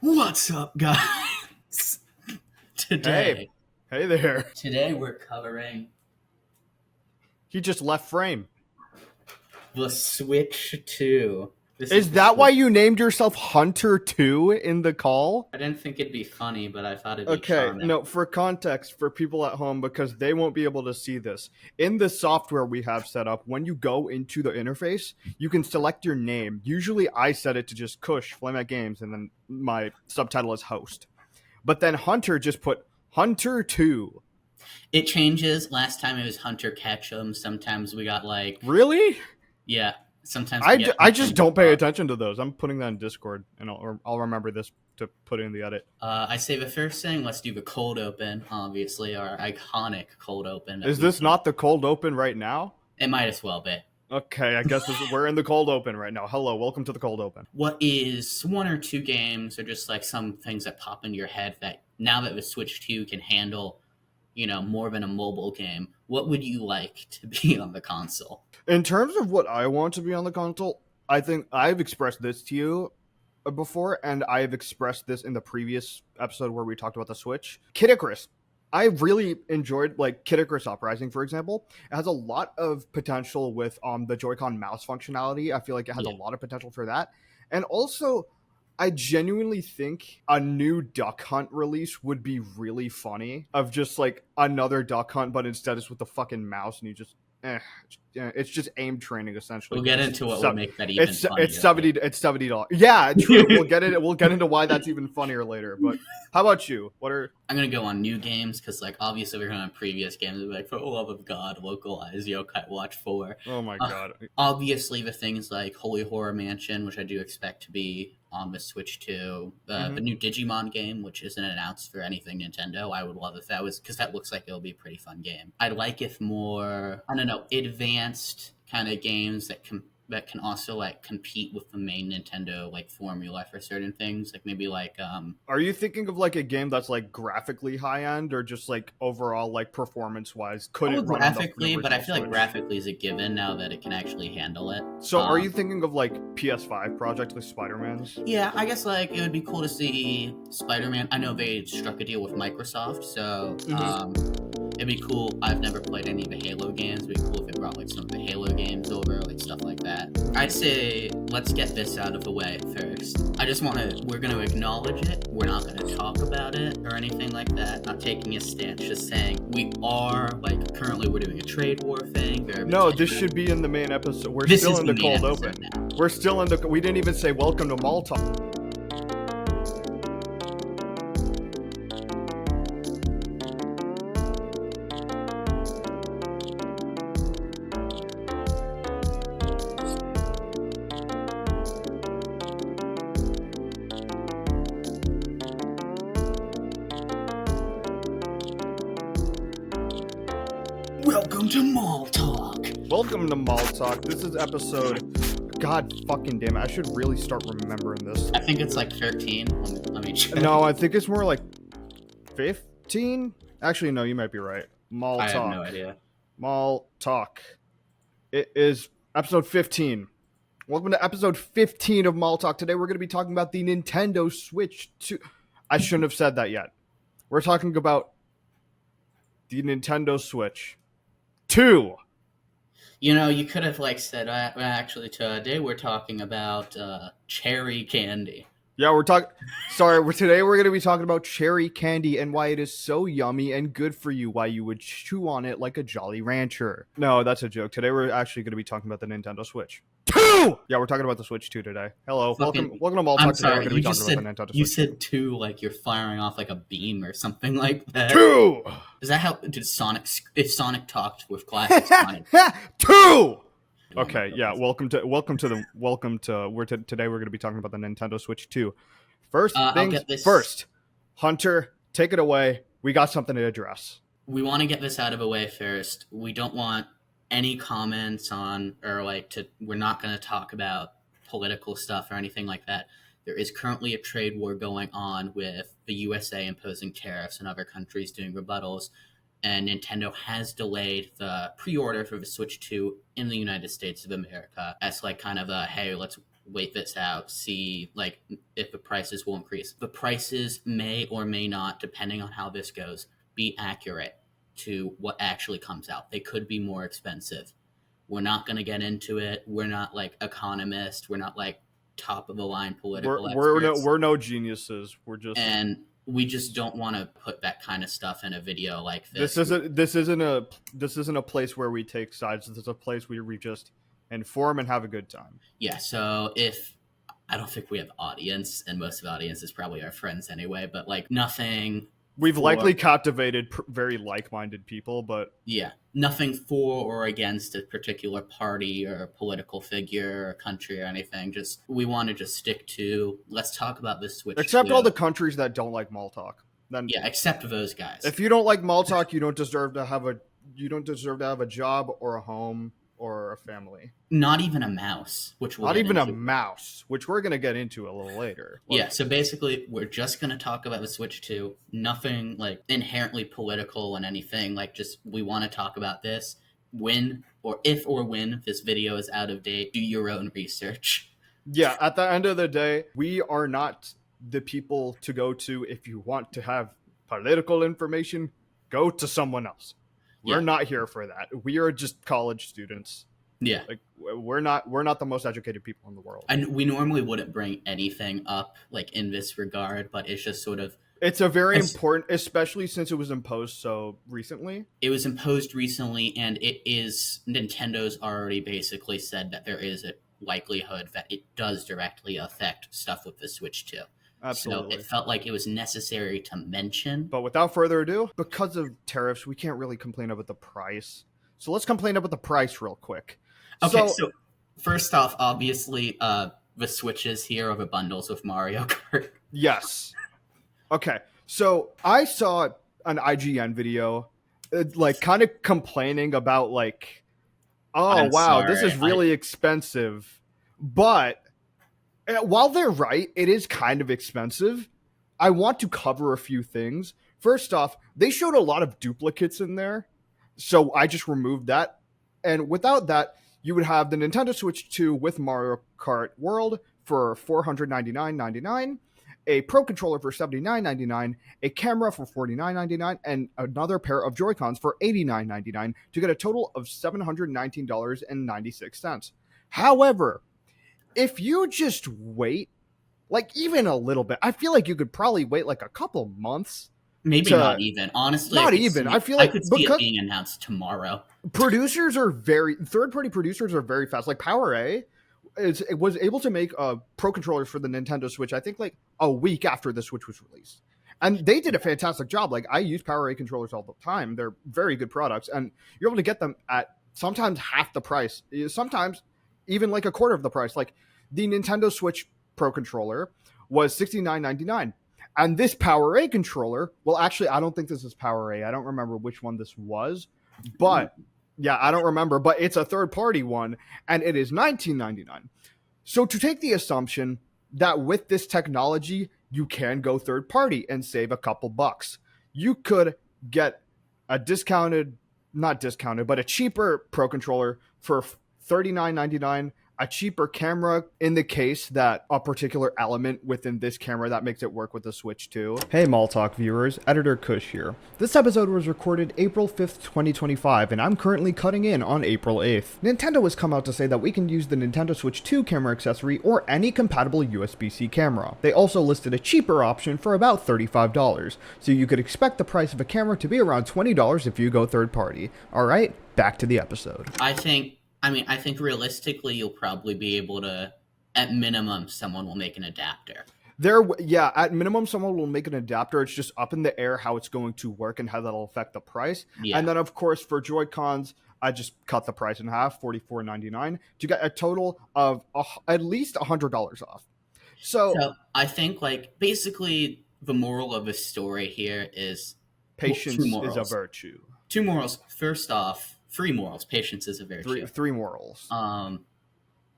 What's up, guys? Hey there. Today we're covering He just left frame. the Switch 2. Is that why you named yourself Hunter 2 in the call? I didn't think it'd be funny, but I thought it'd be Okay, charming. no, for context, for people at home, because they won't be able to see this. In the software we have set up, when you go into the interface, you can select your name. Usually I set it to just Kush, Flame at Games, and then my subtitle is host. But then Hunter just put Hunter 2. It changes. Last time it was Hunter Ketchum. Sometimes we got like... Really? Yeah. Sometimes I just don't pay attention to those. I'm putting that in Discord, and I'll remember this to put in the edit. I say the first thing, let's do the cold open, obviously, our iconic cold open. Is this not the cold open right now? It might as well be. Okay, I guess we're in the cold open right now. Hello, welcome to the cold open. What is one or two games or just like some things that pop into your head that now that the Switch 2 can handle, more than a mobile game, what would you like to be on the console? In terms of what I want to be on the console, I think I've expressed this to you before, and I've expressed this in the previous episode where we talked about the Switch. Kid Icarus. I really enjoyed, Kid Icarus Uprising, for example. It has a lot of potential with the Joy-Con mouse functionality. I feel like it has a lot of potential for that. And also, I genuinely think a new Duck Hunt release would be really funny. Of just, another Duck Hunt, but instead it's with the fucking mouse, and you just... it's just aim training essentially. We'll get into what would make that even funnier. It's $70. Yeah, true. We'll get into why that's even funnier later. But how about you? I'm gonna go on new games because obviously we're going on previous games. We're like, for the love of God, localize Yokai Watch 4. Oh my God. Obviously the things like Holy Horror Mansion, which I do expect to be on the Switch 2. The new Digimon game, which isn't announced for anything Nintendo. I would love if that was, because that looks like it'll be a pretty fun game. I'd like if more, advanced kind of games that can also compete with the main Nintendo formula for certain things, maybe Are you thinking of a game that's graphically high end, or just overall performance wise? Could it run graphically? But I feel Switch? Graphically is a given now that it can actually handle it. So are you thinking of PS5 projects like Spider-Man's? Yeah, I guess it would be cool to see Spider-Man. I know they struck a deal with Microsoft, so it'd be cool. I've never played any of the Halo games. It'd be cool if it brought some of the Halo games over, stuff like that. I'd say let's get this out of the way first. We're going to acknowledge it. We're not going to talk about it or anything like that. Not taking a stance, just saying we are, currently we're doing a trade war thing. No, this should be in the main episode. We're still in the cold open. We're still in we didn't even say welcome to MallTalk. Welcome to MallTalk. Welcome to MallTalk. This is episode... God fucking damn it. I should really start remembering this. I think it's 13. Let me check. No, I think it's more 15? Actually, no, you might be right. MallTalk. I have no idea. MallTalk. It is episode 15. Welcome to episode 15 of MallTalk. Today we're going to be talking about the Nintendo Switch 2. I shouldn't have said that yet. We're talking about the Nintendo Switch 2. You could have said, actually today we're talking about cherry candy. Yeah, today we're going to be talking about cherry candy and why it is so yummy and good for you, why you would chew on it like a Jolly Rancher. No, that's a joke. Today we're actually going to be talking about the Nintendo Switch 2! Yeah, we're talking about the Switch 2 today. Hello, welcome to MallTalk. Today we're going to be talking about the Nintendo Switch. You said 2 like you're firing off a beam or something like that. 2! Is that how if Sonic talked with classic Sonic? 2! Okay, yeah. Today we're going to be talking about the Nintendo Switch 2. First things first. Hunter, take it away. We got something to address. We want to get this out of the way first. We don't want any comments on we're not going to talk about political stuff or anything like that. There is currently a trade war going on with the USA imposing tariffs and other countries doing rebuttals. And Nintendo has delayed the pre-order for the Switch 2 in the United States of America as kind of a, hey, wait this out, see like if the prices will increase. The prices may or may not, depending on how this goes, be accurate to what actually comes out. They could be more expensive. We're not going to get into it. We're not like economists. We're not like top of the line political experts. We're no geniuses. We're just, and we just don't want to put that kind of stuff in a video like this. This isn't a place where we take sides. This is a place where we just inform and have a good time. Yeah. So if I don't think we have audience, and most of the audience is probably our friends anyway, but like nothing. We've likely captivated very like-minded people, but yeah, nothing for or against a particular party or political figure or country or anything. Just we want to just stick to let's talk about this Switch. Except all the countries that don't like MallTalk. Then yeah, except those guys. If you don't like MallTalk, you don't deserve to have a job or a home or a family. Not even a mouse, which we're going to get into a little later. Yeah, so basically, we're just going to talk about the Switch 2. Nothing, like, inherently political and anything. Like, just, we want to talk about this. When this video is out of date, do your own research. Yeah, at the end of the day, we are not the people to go to if you want to have political information. Go to someone else. We're not here for that. We are just college students. Yeah. Like we're not the most educated people in the world. And we normally wouldn't bring anything up like in this regard, but it's just sort of it's a very important, especially since it was imposed so recently. It was imposed recently, and Nintendo's already basically said that there is a likelihood that it does directly affect stuff with the Switch 2. Absolutely. So it felt like it was necessary to mention. But without further ado, because of tariffs, we can't really complain about the price. So let's complain about the price real quick. Okay, so first off, obviously, the Switches here are the bundles with Mario Kart. Yes. Okay, so I saw an IGN video, like, kind of complaining about, like, this is really expensive. But while they're right, it is kind of expensive. I want to cover a few things. First off, they showed a lot of duplicates in there, so I just removed that. And without that, you would have the Nintendo Switch 2 with Mario Kart World for $499.99, a Pro Controller for $79.99, a camera for $49.99, and another pair of Joy-Cons for $89.99 to get a total of $719.96. However, if you just wait, like even a little bit, I feel like you could probably wait like a couple months. Maybe not even. Honestly, I feel like I could see it being announced tomorrow. Third-party producers are very fast. Like PowerA was able to make Pro Controllers for the Nintendo Switch, I think like a week after the Switch was released. And they did a fantastic job. Like I use PowerA controllers all the time. They're very good products. And you're able to get them at sometimes half the price. Sometimes even like a quarter of the price. Like the Nintendo Switch Pro Controller was $69.99. And this PowerA controller, well, actually, I don't think this is PowerA. I don't remember which one this was. But, yeah, I don't remember. But it's a third-party one, and it is $19.99. So to take the assumption that with this technology, you can go third-party and save a couple bucks. You could get a a cheaper Pro Controller for $39.99, a cheaper camera in the case that a particular element within this camera that makes it work with the Switch 2. Hey MallTalk viewers, Editor Kush here. This episode was recorded April 5th, 2025, and I'm currently cutting in on April 8th. Nintendo has come out to say that we can use the Nintendo Switch 2 camera accessory or any compatible USB-C camera. They also listed a cheaper option for about $35, so you could expect the price of a camera to be around $20 if you go third party. Alright, back to the episode. I think realistically you'll probably be able to, at minimum, someone will make an adapter. At minimum, someone will make an adapter. It's just up in the air how it's going to work and how that'll affect the price. Yeah. And then, of course, for Joy-Cons, I just cut the price in half, $44.99, to get a total of at least $100 off. So I think, like, basically the moral of the story here is patience is a virtue. Two morals. First off, 3 morals. Patience is a virtue. Three morals.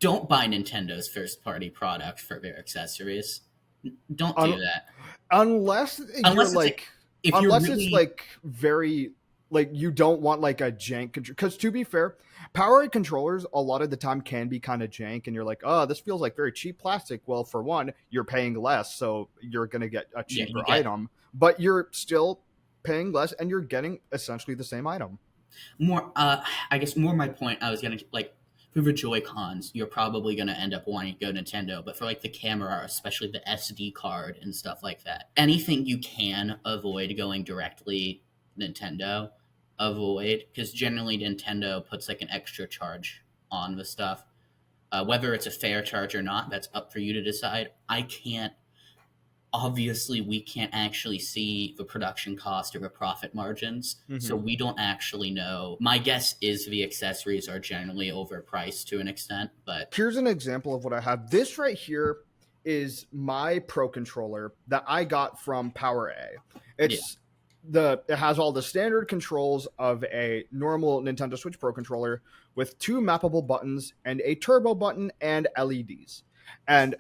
Don't buy Nintendo's first-party product for their accessories. Don't do that. Unless it's like very, like, you don't want like a jank control. Because to be fair, Power controllers a lot of the time can be kind of jank, and you're like, oh, this feels like very cheap plastic. Well, for one, you're paying less, so you're going to get a Yeah, you cheaper get item, but you're still paying less and you're getting essentially the same item. more. I guess more my point. I was gonna like for the Joy Cons, you're probably gonna end up wanting to go Nintendo, but for like the camera, especially the SD card and stuff like that, anything you can avoid going directly Nintendo, avoid because generally Nintendo puts like an extra charge on the stuff. Whether it's a fair charge or not, that's up for you to decide. I can't obviously we can't actually see the production cost or the profit margins, so Mm-hmm. we don't actually know. My guess is the accessories are generally overpriced to an extent, but Here's an example of what I have. This right here is my Pro controller that I got from Power A. yeah, It has all the standard controls of a normal Nintendo Switch Pro controller with two mappable buttons and a turbo button and LEDs. And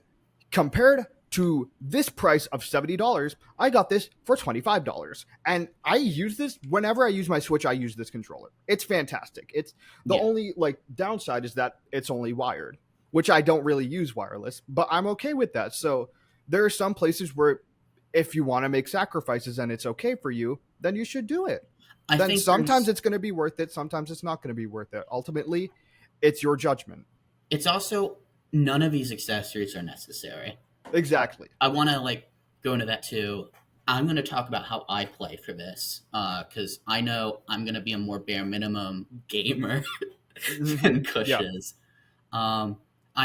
compared to this price of $70, I got this for $25. And I use this whenever I use my Switch, I use this controller. It's fantastic. It's the yeah. only like downside is that it's only wired, which I don't really use wireless, but I'm okay with that. So there are some places where if you want to make sacrifices and it's okay for you, then you should do it. I Then think sometimes it's going to be worth it, sometimes it's not going to be worth it. Ultimately, it's your judgment. it's also none of these accessories are necessary. Exactly. I want to like go into that too. I'm going to talk about how I play for this because I know I'm going to be a more bare minimum gamer than Kush Yeah. is. I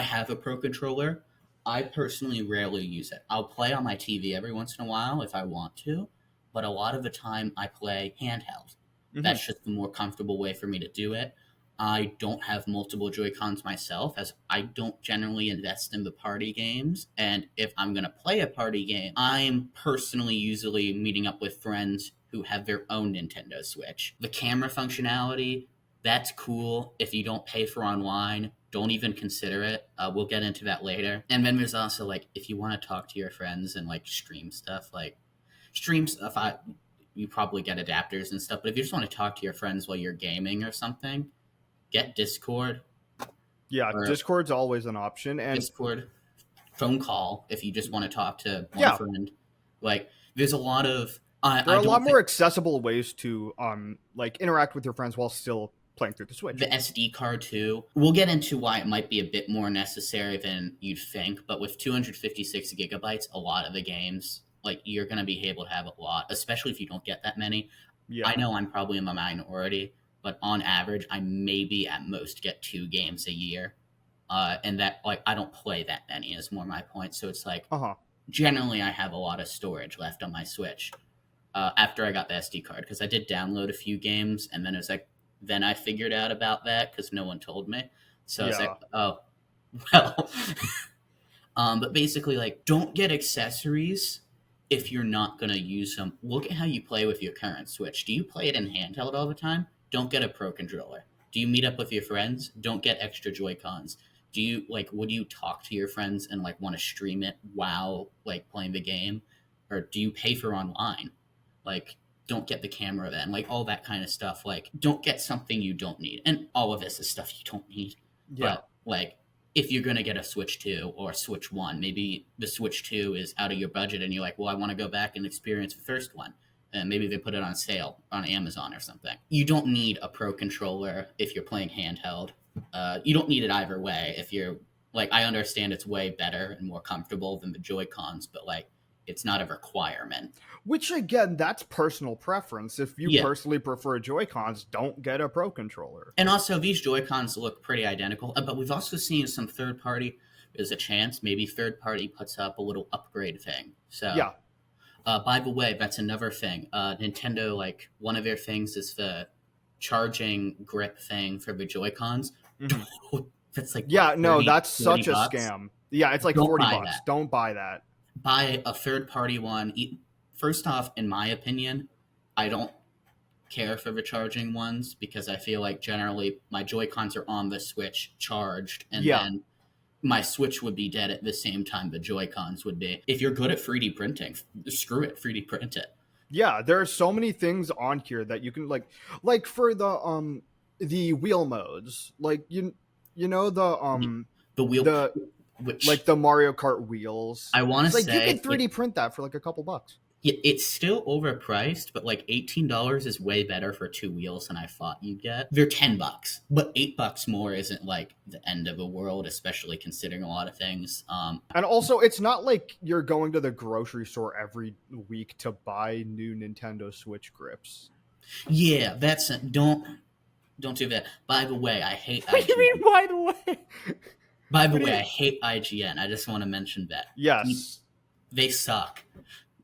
have a Pro controller. I personally rarely use it. I'll play on my TV every once in a while if I want to, but a lot of the time I play handheld. Mhm. That's just the more comfortable way for me to do it. I don't have multiple Joy-Cons myself, as I don't generally invest in the party games. And if I'm going to play a party game, I'm personally usually meeting up with friends who have their own Nintendo Switch. The camera functionality, that's cool. If you don't pay for online, don't even consider it. We'll get into that later. And then there's also like, if you want to talk to your friends and like stream stuff, you probably get adapters and stuff. But if you just want to talk to your friends while you're gaming or something, get Discord Yeah, or Discord's always an option. And Discord phone call if you just want to talk to one yeah, friend. Like, there's a lot of there are I a lot don't more think accessible ways to like interact with your friends while still playing through the Switch. the SD card too. We'll get into why it might be a bit more necessary than you'd think, but with 256 gigabytes, a lot of the games like you're going to be able to have a lot, especially if you don't get that many. Yeah. I know I'm probably in the minority, but on average, I maybe at most get 2 games a year. And that, like, I don't play that many, is more my point. So it's like, Uh-huh. generally, I have a lot of storage left on my Switch after I got the SD card, because I did download a few games, and then it was like, then I figured out about that because no one told me. So I was Yeah. like, oh, well. But basically, like, don't get accessories if you're not going to use them. Look at how you play with your current Switch. Do you play it in handheld all the time? Don't get a Pro controller. Do you meet up with your friends? Don't get extra Joy-Cons. Do you, like, would you talk to your friends and, like, want to stream it while, like, playing the game? Or do you pay for online? Like, don't get the camera then. Like, all that kind of stuff. Like, don't get something you don't need. And all of this is stuff you don't need. Yeah. But, like, if you're going to get a Switch 2 or a Switch 1, maybe the Switch 2 is out of your budget and you're like, well, I want to go back and experience the first one. And maybe they put it on sale on Amazon or something. You don't need a Pro controller if you're playing handheld. You don't need it either way. If you're, like, I understand it's way better and more comfortable than the Joy-Cons, but, like, it's not a requirement. Which, again, that's personal preference. If you Yeah. personally prefer Joy-Cons, don't get a Pro controller. And also, these Joy-Cons look pretty identical, but we've also seen some third-party, there's a chance maybe third-party puts up a little upgrade thing. So, Yeah. by the way, that's another thing. Nintendo, like, one of their things is the charging grip thing for the Joy-Cons. Mhm. That's like, Yeah, what, no, 30, that's such a $40? scam. Yeah, it's like Don't 40 buy bucks. that. Don't buy that. Buy a third-party one. First off, in my opinion, I don't care for the charging ones because I feel like generally my Joy-Cons are on the Switch charged, and Yeah. then my Switch would be dead at the same time the Joy-Cons would be. If you're good at 3D printing, screw it, 3D print it. Yeah, there are so many things on here that you can like for the the wheel modes, like you know The wheel, the which like the Mario Kart wheels. I want to It's like you could say, 3D print that for like a couple bucks. it's still overpriced, but like $18 is way better for two wheels than I thought you'd get. They're $10, but $8 more isn't like the end of the world, especially considering a lot of things. And also, it's not like you're going to the grocery store every week to buy new Nintendo Switch grips. Yeah, that's don't do that. By the way, I hate What do you IGN. mean, by the way? By the What do way, you... I hate IGN. I just want to mention that. Yes. They suck.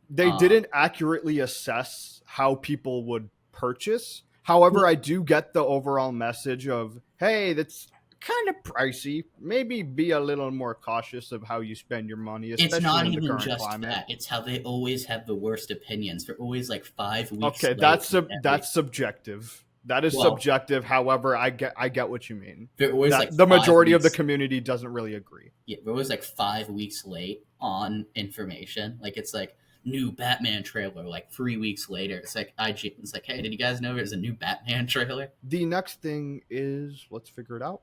They didn't accurately assess how people would purchase. However, I do get the overall message of, hey, that's kind of pricey. Maybe be a little more cautious of how you spend your money, It's especially not in the even current just climate. that. It's how they always have the worst opinions. They're always like 5 weeks Okay, late. that's subjective. That is subjective. However, I get what you mean. They're always like The majority of the weeks, community doesn't really agree. yeah, they're always like 5 weeks late on information. Like it's like new Batman trailer. Like 3 weeks later, it's like it's like, hey, did you guys know there's a new Batman trailer? The next thing is, let's figure it out.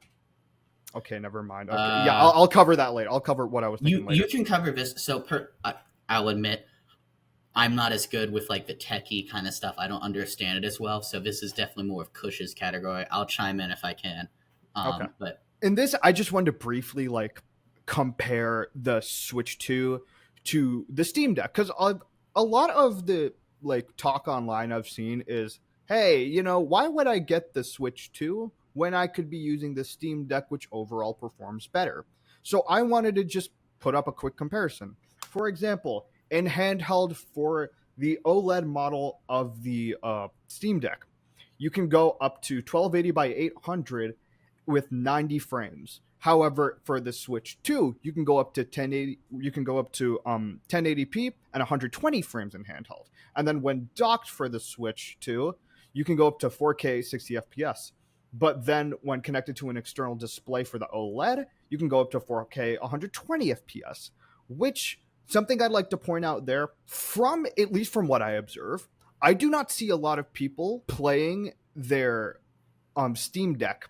Okay, never mind. Okay, yeah, I'll cover that later. I'll cover what I was thinking later. You can cover this. So I'll admit, I'm not as good with like the techie kind of stuff. I don't understand it as well. So this is definitely more of Kush's category. I'll chime in if I can. Okay. But in this, I just wanted to briefly like compare the Switch 2 to the Steam Deck, because a lot of the like talk online I've seen is, hey, why would I get the Switch 2 when I could be using the Steam Deck, which overall performs better? So I wanted to just put up a quick comparison. For example, in handheld for the OLED model of the Steam Deck, you can go up to 1280 by 800 with 90 frames. However, for the Switch 2, you can go up to 1080. You can go up to 1080p and 120 frames in handheld. And then when docked for the Switch 2, you can go up to 4K 60 FPS. But then when connected to an external display for the OLED, you can go up to 4K 120 FPS. Which, something I'd like to point out there, from at least from what I observe, I do not see a lot of people playing their Steam Deck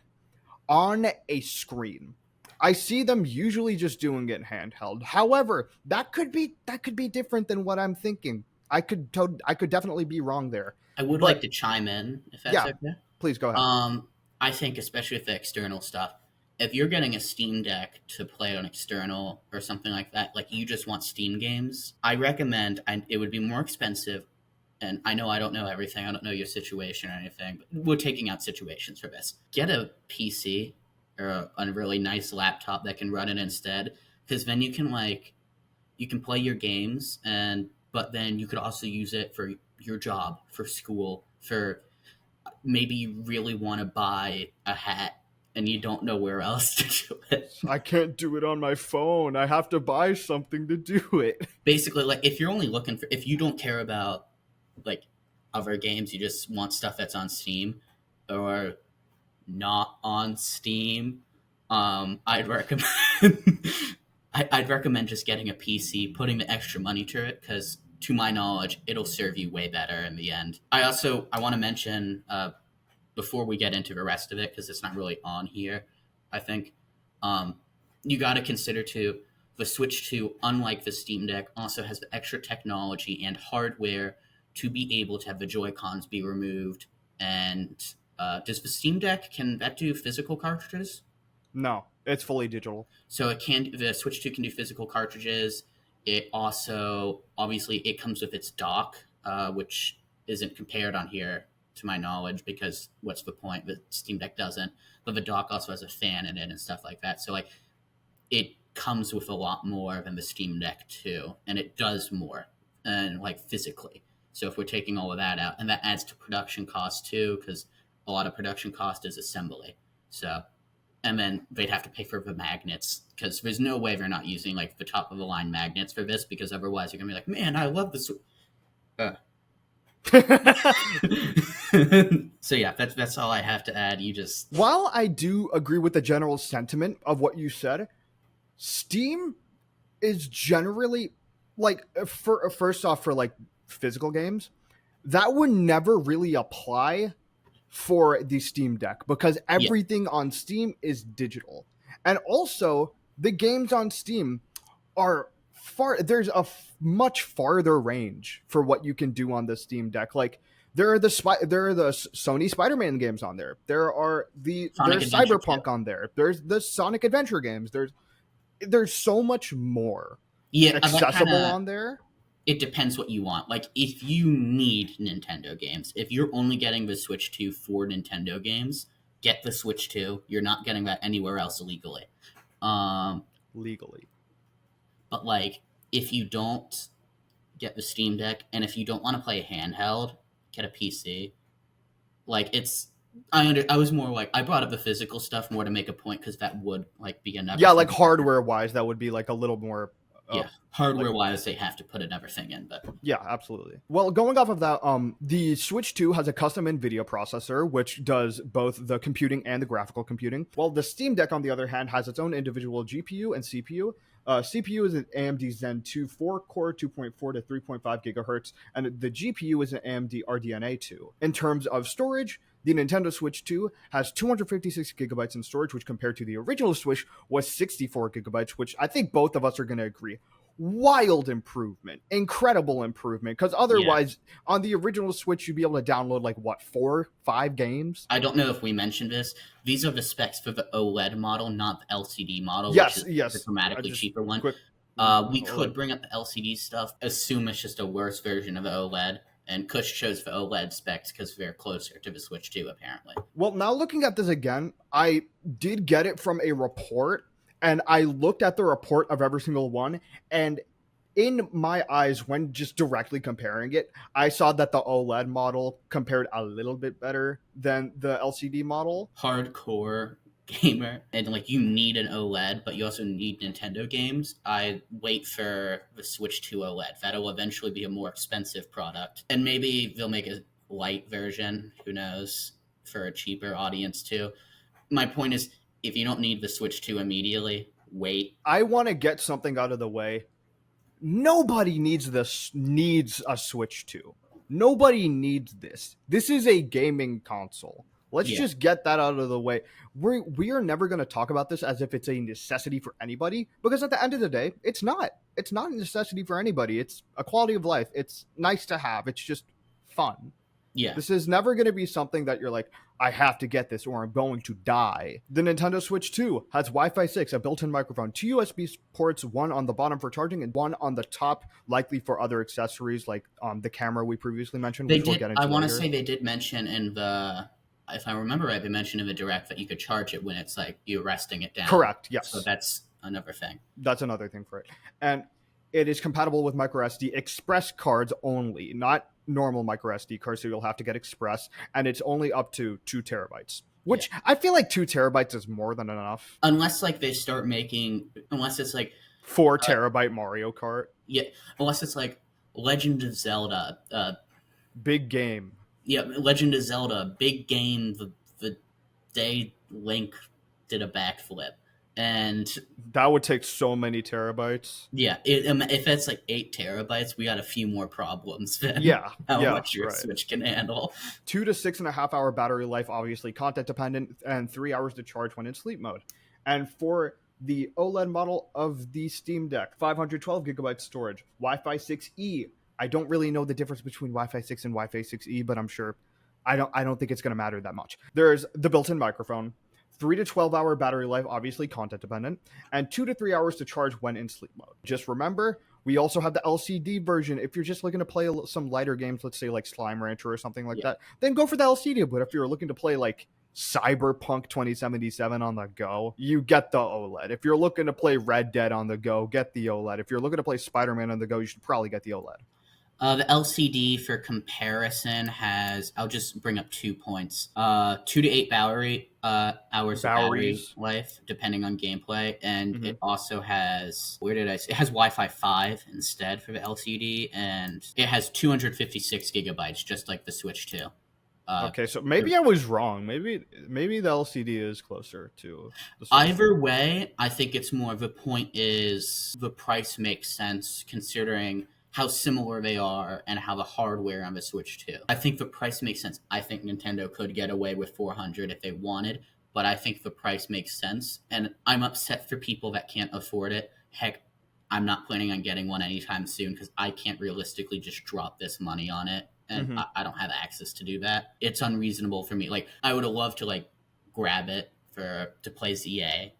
on a screen. I see them usually just doing it handheld. However, that could be different than what I'm thinking. I could definitely be wrong there. I would like to chime in if that's okay. Please go ahead. I think especially with the external stuff, if you're getting a Steam Deck to play on external or something like that, like you just want Steam games, I recommend, and it would be more expensive. And I know I don't know everything. I don't know your situation or anything, but we're taking out situations for this. Get a PC or a really nice laptop that can run it instead, because then you can play your games, but then you could also use it for your job, for school, for maybe you really want to buy a hat and you don't know where else to do it. I can't do it on my phone. I have to buy something to do it. Basically, like if you're only looking for, if you don't care about like other games, you just want stuff that's on Steam or not on Steam, I'd recommend I'd recommend just getting a PC, putting the extra money to it, because to my knowledge, it'll serve you way better in the end. I want to mention before we get into the rest of it, because it's not really on here, I think you got to consider too, the Switch 2, unlike the Steam Deck, also has the extra technology and hardware to be able to have the Joy-Cons be removed. And does the Steam Deck, can that do physical cartridges? No, it's fully digital. So the Switch 2 can do physical cartridges. It also, obviously, it comes with its dock, which isn't compared on here to my knowledge, because what's the point? The Steam Deck doesn't. But the dock also has a fan in it and stuff like that. So like, it comes with a lot more than the Steam Deck too, and it does more, and like physically. So if we're taking all of that out, and that adds to production costs too, because a lot of production cost is assembly. So, and then they'd have to pay for the magnets, because there's no way they're not using like the top of the line magnets for this, because otherwise you're gonna be like, man, I love this. So yeah, that's all I have to add. While I do agree with the general sentiment of what you said, Steam is generally like, first off, for like physical games, that would never really apply for the Steam Deck because Yeah. everything on Steam is digital. And also, the games on Steam are there's a much farther range for what you can do on the Steam Deck. Like there are the Sony Spider-Man games on there. Sonic There's Adventure 2. Cyberpunk on there. There's the Sonic Adventure games. There's so much more Yeah, accessible on there. It depends what you want. Like, if you need Nintendo games, if you're only getting the Switch 2 for Nintendo games, get the Switch 2. You're not getting that anywhere else legally. Legally. But, like, if you don't get the Steam Deck, and if you don't want to play a handheld, get a PC. Like, it's... I was more like... I brought up the physical stuff more to make a point, because that would, like, be another... Yeah, like, hardware-wise, that would be, like, a little more... yeah, hardware-wise, they have to put another thing in, but... Yeah, absolutely. Well, going off of that, the Switch 2 has a custom NVIDIA processor, which does both the computing and the graphical computing, while the Steam Deck, on the other hand, has its own individual GPU and CPU. CPU is an AMD Zen 2 4-core, 2.4 to 3.5 gigahertz, and the GPU is an AMD RDNA 2. In terms of storage, the Nintendo Switch 2 has 256 gigabytes in storage, which compared to the original Switch was 64 gigabytes, which I think both of us are going to agree. Wild improvement, incredible improvement, because otherwise on the original Switch you'd be able to download like what, 4-5 games. I don't know if we mentioned this. These are the specs for the OLED model, not the LCD model. Yes, which is the dramatically cheaper one. We could bring up the LCD stuff, assume it's just a worse version of the OLED, and Kush chose the OLED specs because they're closer to the Switch 2 apparently. Well, now looking at this again, I did get it from a report. And I looked at the report of every single one, and in my eyes, when just directly comparing it, I saw that the OLED model compared a little bit better than the LCD model. Hardcore gamer, and like you need an OLED, but you also need Nintendo games. I wait for the Switch 2 OLED. That'll eventually be a more expensive product, and maybe they'll make a light version. Who knows? For a cheaper audience too. My point is, if you don't need the Switch 2 immediately, wait. I want to get something out of the way. Nobody needs a Switch 2. Nobody needs this. This is a gaming console. Let's just get that out of the way. We are never going to talk about this as if it's a necessity for anybody, because at the end of the day, it's not. It's not a necessity for anybody. It's a quality of life. It's nice to have. It's just fun. Yeah. This is never going to be something that you're like, I have to get this or I'm going to die. The Nintendo Switch 2 has Wi-Fi 6, a built-in microphone, 2 USB ports, one on the bottom for charging and one on the top, likely for other accessories like the camera we previously mentioned, which we'll get into I want to later. say they did mention in the, if I remember right, they mentioned in the Direct that you could charge it when it's like you're resting it down. Correct, yes. So that's another thing. That's another thing for it. And it is compatible with microSD Express cards only, not normal microSD cards, so you'll have to get Express, and it's only up to 2 terabytes, which I feel like 2 terabytes is more than enough. Unless like they start making, unless it's like 4 terabyte Mario Kart. Yeah, unless it's like Legend of Zelda. Big game. Yeah, Legend of Zelda, big game, the day Link did a backflip. And that would take so many terabytes. Yeah, if it's like 8 terabytes, we got a few more problems than how much your Switch can handle. 2 to 6.5 hour battery life, obviously content dependent, and 3 hours to charge when in sleep mode. And for the OLED model of the Steam Deck, 512 gigabytes storage, Wi-Fi 6E. I don't really know the difference between Wi-Fi 6 and Wi-Fi 6E, but I'm sure I don't think it's going to matter that much. There's the built-in microphone. 3 to 12 hour battery life, obviously content dependent, and 2 to 3 hours to charge when in sleep mode. Just remember, we also have the LCD version. If you're just looking to play some lighter games, let's say like Slime Rancher or something like that, then go for the LCD. But if you're looking to play like Cyberpunk 2077 on the go, you get the OLED. If you're looking to play Red Dead on the go, get the OLED. If you're looking to play Spider-Man on the go, you should probably get the OLED. The LCD for comparison has, I'll just bring up 2 points. 2 to 8 hours of battery life, depending on gameplay. And it also has, it has Wi-Fi 5 instead for the LCD. And it has 256 gigabytes, just like the Switch 2. Okay, so maybe I was wrong. Maybe the LCD is closer to the Switch. Either way, I think it's more, the point is the price makes sense considering how similar they are and how the hardware on the Switch 2. I think the price makes sense. I think Nintendo could get away with $400 if they wanted, but I think the price makes sense. And I'm upset for people that can't afford it. Heck, I'm not planning on getting one anytime soon because I can't realistically just drop this money on it. And I don't have access to do that. It's unreasonable for me. Like, I would have loved to like grab it to play ZA,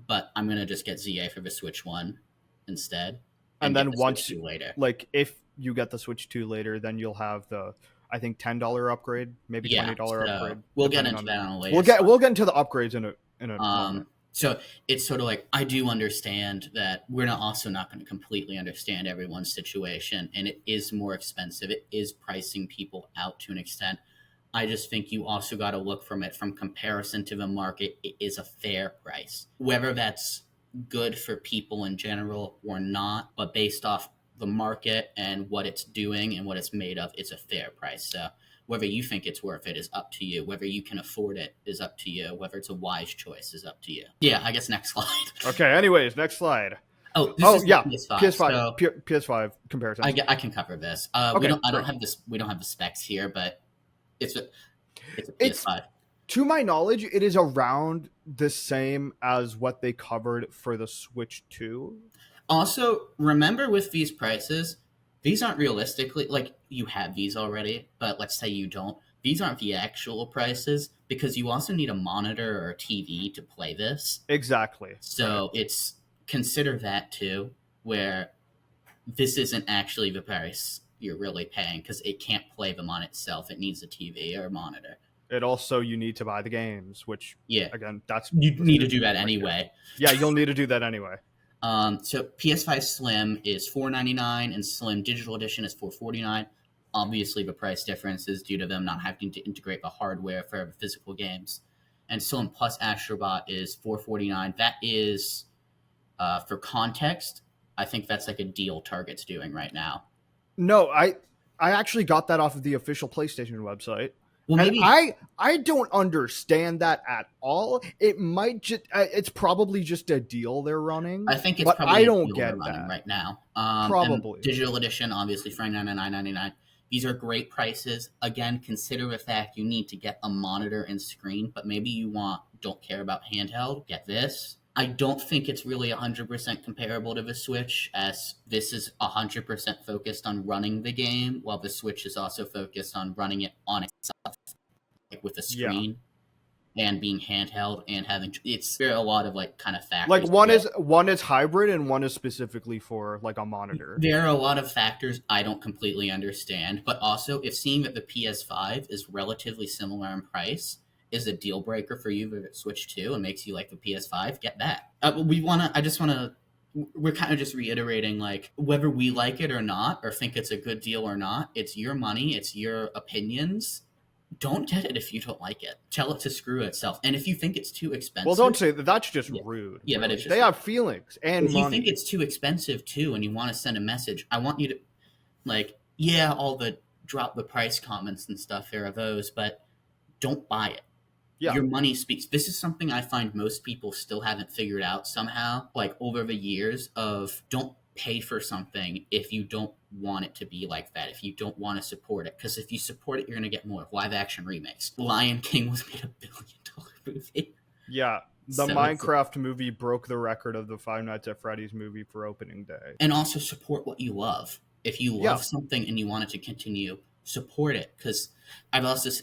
but I'm gonna just get ZA for the Switch 1 instead. And get then the once Switch 2 later. like if you get the Switch 2 later, then you'll have the I think $10 upgrade, maybe $20 upgrade. We'll get into that on a later. We'll get into the upgrades in a moment. So it's sort of like, I do understand that we're also not going to completely understand everyone's situation, and it is more expensive. It is pricing people out to an extent. I just think you also got to look from comparison to the market. It is a fair price. Whether that's good for people in general or not, but based off the market and what it's doing and what it's made of, it's a fair price. So whether you think it's worth it is up to you. Whether you can afford it is up to you. Whether it's a wise choice is up to you. Yeah, I guess next slide. Okay, anyways, next slide. PS5. PS5. PS5 comparison. I can cover this. Okay, we don't have this. We don't have the specs here, but it's a PS5. To my knowledge, it is around the same as what they covered for the Switch 2. Also, remember with these prices, these aren't realistically, like, you have these already, but let's say you don't. These aren't the actual prices because you also need a monitor or a TV to play this. Exactly. So consider that too, where this isn't actually the price you're really paying because it can't play them on itself. It needs a TV or a monitor. It also, you need to buy the games, which, again, you need to do that anyway. Yeah, you'll need to do that anyway. So PS5 Slim is $499 and Slim Digital Edition is $449. Obviously, the price difference is due to them not having to integrate the hardware for physical games. And Slim Plus Astrobot is $449. That is, for context, I think that's like a deal Target's doing right now. No, I actually got that off of the official PlayStation website. Well, maybe I don't understand that at all. It might just it's probably just a deal they're running. I think it's but probably I don't a deal get they're running that right now. Probably Digital Edition, obviously, for $99.99. These are great prices. Again, consider the fact you need to get a monitor and screen, but maybe you don't care about handheld. Get this. I don't think it's really 100% comparable to the Switch, as this is 100% focused on running the game, while the Switch is also focused on running it on itself, like with a screen and being handheld and having. There are a lot of like kind of factors. Like one is hybrid and one is specifically for like a monitor. There are a lot of factors I don't completely understand, but also if seeing that the PS5 is relatively similar in price is a deal breaker for you to Switch 2 and makes you like the PS5, get that. We're kind of just reiterating, like, whether we like it or not, or think it's a good deal or not, it's your money, it's your opinions. Don't get it if you don't like it. Tell it to screw itself. And if you think it's too expensive... Well, don't say that. That's just rude. Yeah, but it's just... They have feelings and if money. You think it's too expensive, too, and you want to send a message, I want you to, like, yeah, all the drop the price comments and stuff, there are those, but don't buy it. Yeah. Your money speaks. This is something I find most people still haven't figured out somehow, like over the years of don't pay for something if you don't want it to be like that, if you don't want to support it. Because if you support it, you're going to get more live action remakes. Lion King was made $1 billion movie. Yeah. The Minecraft movie broke the record of the Five Nights at Freddy's movie for opening day. And also support what you love. If you love something and you want it to continue, support it. Because I know this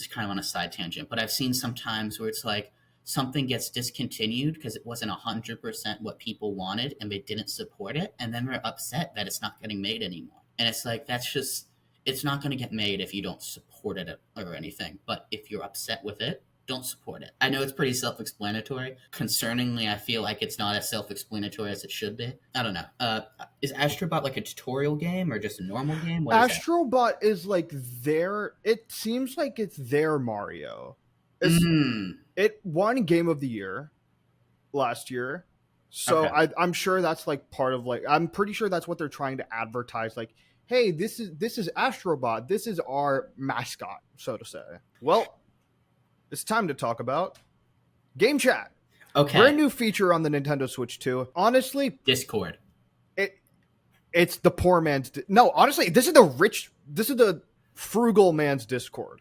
is kind of on a side tangent, but I've seen sometimes where it's like something gets discontinued because it wasn't 100% what people wanted and they didn't support it. And then they're upset that it's not getting made anymore. And it's like, it's not going to get made if you don't support it or anything. But if you're upset with it, don't support it. I know it's pretty self-explanatory. Concerningly, I feel like it's not as self-explanatory as it should be. I don't know. Is Astrobot like a tutorial game or just a normal game? Astrobot is like it seems like it's their Mario. It won Game of the Year last year. So okay. I'm sure that's like part of I'm pretty sure that's what they're trying to advertise. Like, hey, this is Astrobot. This is our mascot, so to say. Well, it's time to talk about Game Chat. Okay. Brand new feature on the Nintendo Switch 2. Honestly, Discord. It's the poor man's. No, honestly, this is the frugal man's Discord.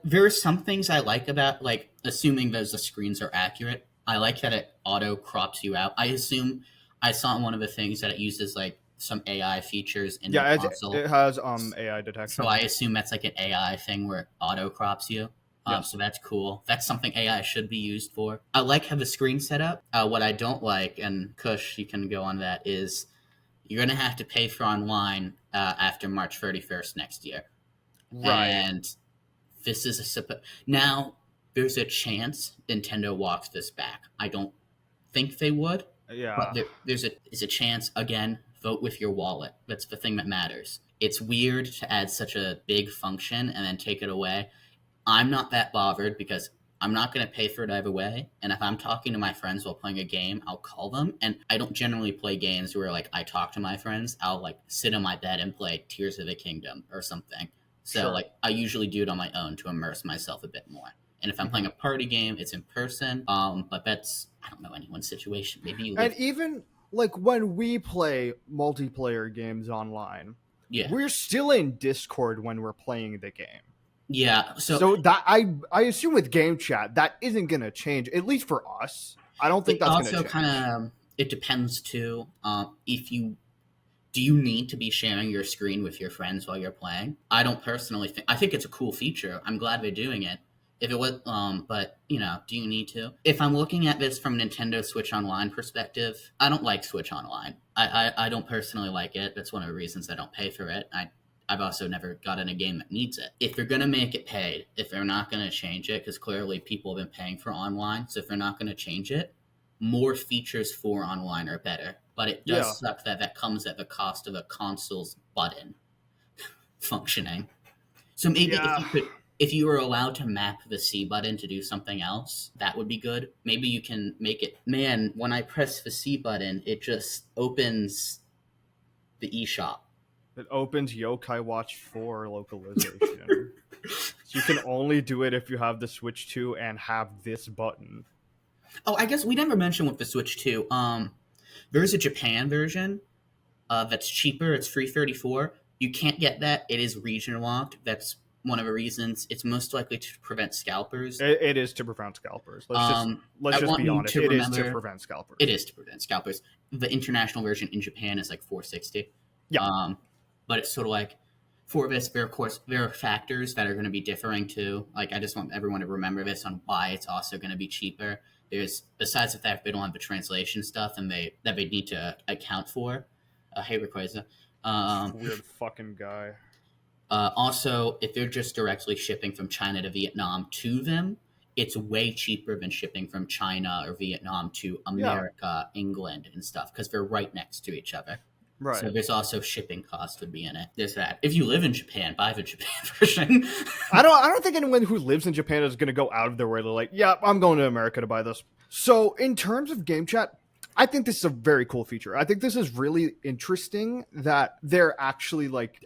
There are some things I like about, like, assuming those the screens are accurate. I like that it auto crops you out. I saw in one of the things that it uses like some AI features in the Yeah, console. it has AI So detection. I assume that's like an AI thing where it auto crops you. Yes. So that's cool. That's something AI should be used for. I like how the screen set up. What I don't like, and Kush, you can go on that, is you're going to have to pay for online after March 31st next year. Right. And this is now there's a chance Nintendo walks this back. I don't think they would, but Yeah. there's a chance. Again, vote with your wallet. That's the thing that matters. It's weird to add such a big function and then take it away. I'm not that bothered because I'm not going to pay for it either way. And if I'm talking to my friends while playing a game, I'll call them. And I don't generally play games where like I talk to my friends. I'll like sit on my bed and play Tears of the Kingdom or something. So Sure. like I usually do it on my own to immerse myself a bit more. And if I'm Mhm. playing a party game, it's in person. But that's I don't know anyone's situation. Maybe you And live. even like when we play multiplayer games online, Yeah, we're still in Discord when we're playing the game. yeah. So So that I assume with game chat that isn't gonna change, at least for us. I don't think it that's gonna also kind change. of it depends too. If you do you need to be sharing your screen with your friends while you're playing? I don't personally think. I think it's a cool feature. I'm glad they're doing it. If it was, but do you need to? If I'm looking at this from Nintendo Switch Online perspective, I don't like Switch Online. I don't personally like it. That's one of the reasons I don't pay for it. I've also never gotten a game that needs it. If they're gonna make it paid, if they're not gonna change it, because clearly people have been paying for online, so if they're not gonna change it, more features for online are better. But it Yeah. does suck that that comes at the cost of a console's button functioning. So maybe Yeah. if you were allowed to map the C button to do something else, that would be good. Maybe you can make it. Man, when I press the C button, it just opens the eShop. It opens Yokai Watch 4 localization. So you can only do it if you have the Switch 2 and have this button. Oh, I guess we never mentioned with the Switch 2. There's a Japan version that's cheaper. It's $334. You can't get that. It is region locked. That's one of the reasons. It's most likely to prevent scalpers. It is to prevent scalpers. Let's I just want be you honest. to It is to remember prevent scalpers. it is to prevent scalpers. The international version in Japan is like 460. Yeah. But it's sort of like for this, there of course there are factors that are going to be differing too. Like I just want everyone to remember this on why it's also going to be cheaper. There's besides the fact they don't have the translation stuff and they need to account for. Hey, Rayquaza. Weird fucking guy. Also, if they're just directly shipping from China to Vietnam to them, it's way cheaper than shipping from China or Vietnam to America, England, and stuff because they're right next to each other. Right. So there's also shipping cost would be in it. There's that. If you live in Japan, buy the Japan version. I don't think anyone who lives in Japan is gonna go out of their way to like, yeah, I'm going to America to buy this. So in terms of game chat, I think this is a very cool feature. I think this is really interesting that they're actually like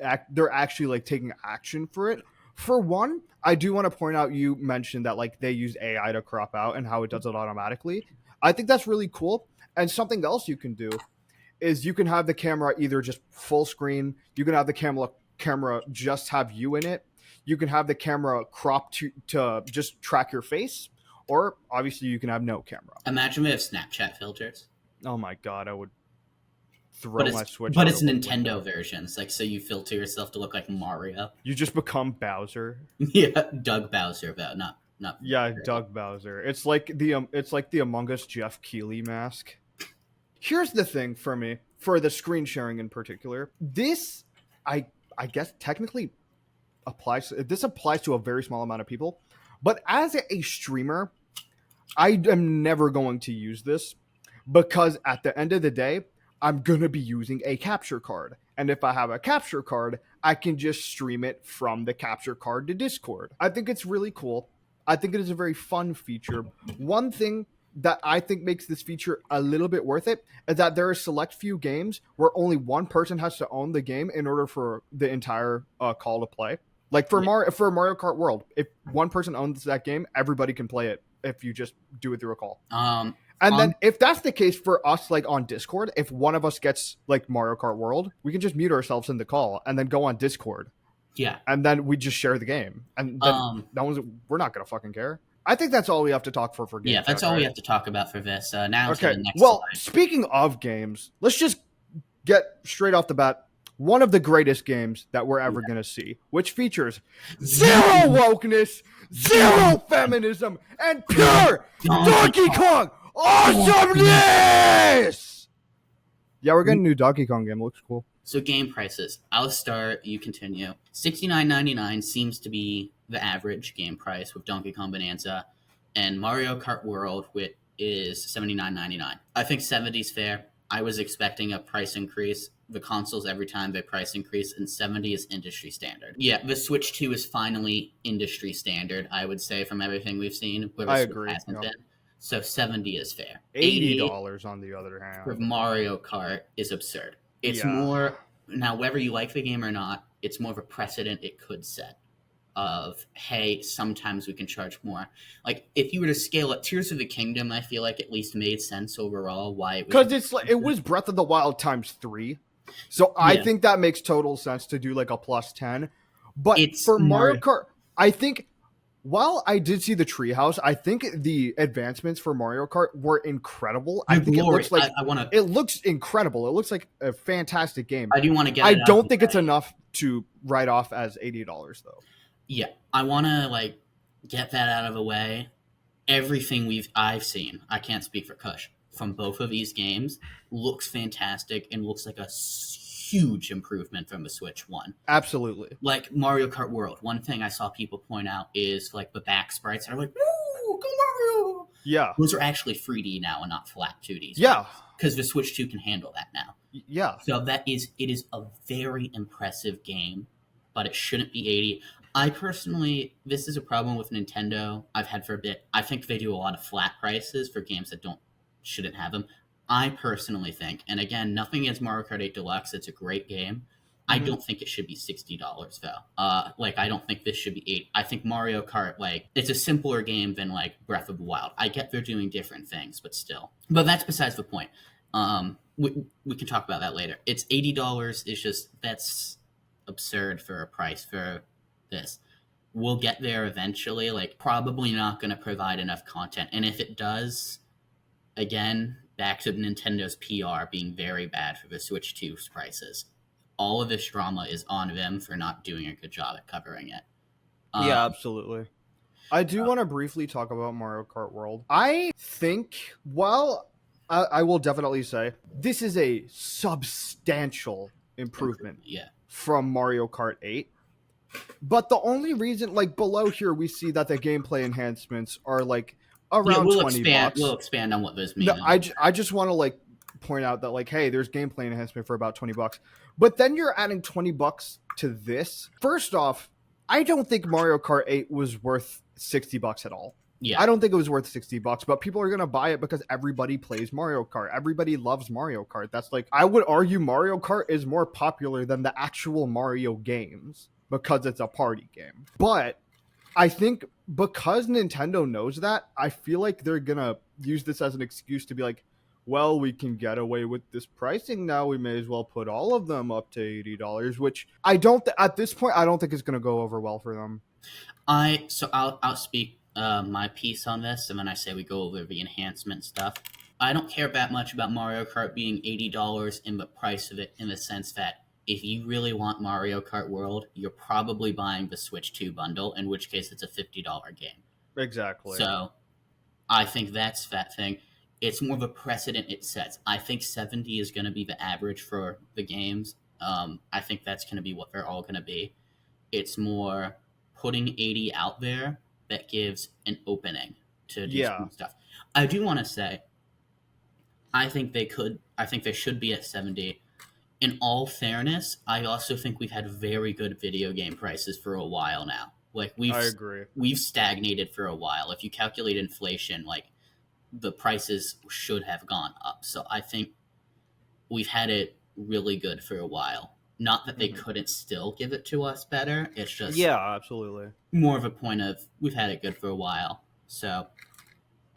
taking action for it. For one, I do want to point out you mentioned that like they use AI to crop out and how it does it automatically. I think that's really cool. And something else you can do is you can have the camera either just full screen, you can have the camera just have you in it, you can have the camera cropped to just track your face, or obviously you can have no camera. Imagine we have Snapchat filters. Oh my god, I would throw But my it's Switch. but out it's of a Nintendo window. versions, like so you filter yourself to look like Mario. You just become Bowser. Yeah, Doug Bowser, though, not. Yeah, Doug Bowser. It's like the Among Us Jeff Keighley mask. Here's the thing for me, for the screen sharing in particular. This, I guess technically applies to a very small amount of people, but as a streamer, I am never going to use this because at the end of the day, I'm going to be using a capture card. And if I have a capture card, I can just stream it from the capture card to Discord. I think it's really cool. I think it is a very fun feature. One thing that I think makes this feature a little bit worth it is that there are select few games where only one person has to own the game in order for the entire call to play. Like for Mario Kart World, if one person owns that game, everybody can play it if you just do it through a call. And then if that's the case for us, like on Discord, if one of us gets like Mario Kart World, we can just mute ourselves in the call and then go on Discord. Yeah. And then we just share the game. And then we're not going to fucking care. I think that's all we have to talk for game. Yeah, that's all we have to talk about for this. Now okay. to the next well, slide. Speaking of games, let's just get straight off the bat. One of the greatest games that we're ever going to see, which features zero wokeness, zero feminism, and pure Donkey Kong awesomeness! Yeah, we're getting a new Donkey Kong game. It looks cool. So game prices. I'll start, you continue. $69.99 seems to be the average game price with Donkey Kong Bonanza, and Mario Kart World, which is $79.99. I think 70 is fair. I was expecting a price increase. The consoles, every time they price increase, and 70 is industry standard. Yeah, the Switch 2 is finally industry standard, I would say, from everything we've seen. I agree. Hasn't been. So 70 is fair. $80 on the other hand. With Mario Kart is absurd. It's more, now whether you like the game or not, it's more of a precedent it could set of, hey, sometimes we can charge more. Like, if you were to scale it, Tears of the Kingdom, I feel like at least made sense overall why it was. Because it's like, it was Breath of the Wild times 3. So I think that makes total sense to do like a plus 10. But for Mario Kart, I think, while I did see the treehouse, I think the advancements for Mario Kart were incredible. I think it looks like it looks incredible. It looks like a fantastic game. I do want to get. I don't think it's enough to write off as $80 though. Yeah, I want to like get that out of the way. Everything I've seen, I can't speak for Kush, from both of these games looks fantastic and looks like a huge improvement from the Switch 1. Absolutely. Like Mario Kart World, one thing I saw people point out is like the back sprites are like, woo, go Mario! Yeah. Those are actually 3D now and not flat 2D. Yeah. Because the Switch 2 can handle that now. Yeah. So it is a very impressive game, but it shouldn't be 80. I personally, this is a problem with Nintendo I've had for a bit. I think they do a lot of flat prices for games that shouldn't have them. I personally think, and again, nothing against Mario Kart 8 Deluxe, it's a great game. I don't think it should be $60 though. I don't think this should be $8. I think Mario Kart, like, it's a simpler game than like Breath of the Wild. I get they're doing different things, but still. But that's besides the point. We can talk about that later. It's $80. It's just, that's absurd for a price for this. We'll get there eventually. Like, probably not going to provide enough content. And if it does, again, back to Nintendo's PR being very bad for the Switch 2's prices. All of this drama is on them for not doing a good job at covering it. Yeah, absolutely. I do want to briefly talk about Mario Kart World. I think, well, I will definitely say, this is a substantial improvement from Mario Kart 8. But the only reason, like, below here, we see that the gameplay enhancements are, like, around $20. We'll expand on what those mean. No, I just want to, like, point out that, like, hey, there's gameplay enhancement for about $20. But then you're adding $20 to this. First off, I don't think Mario Kart 8 was worth $60 at all. Yeah. I don't think it was worth $60, but people are going to buy it because everybody plays Mario Kart. Everybody loves Mario Kart. That's like, I would argue Mario Kart is more popular than the actual Mario games because it's a party game. But I think because Nintendo knows that, I feel like they're going to use this as an excuse to be like, well, we can get away with this pricing now. We may as well put all of them up to $80, which I don't, at this point, I don't think it's going to go over well for them. I'll speak my piece on this, and then I say we go over the enhancement stuff. I don't care that much about Mario Kart being $80 in the price of it, in the sense that if you really want Mario Kart World, you're probably buying the Switch 2 bundle, in which case it's a $50 game. Exactly. So I think that's that thing. It's more of a precedent it sets. I think 70 is going to be the average for the games. I think that's going to be what they're all going to be. It's more putting 80 out there that gives an opening to do some stuff. I do want to say, I think they should be at 70. In all fairness, I also think we've had very good video game prices for a while now. Like, I agree. We've stagnated for a while. If you calculate inflation, like, the prices should have gone up. So I think we've had it really good for a while. Not that they couldn't still give it to us better. It's just absolutely more of a point of we've had it good for a while. So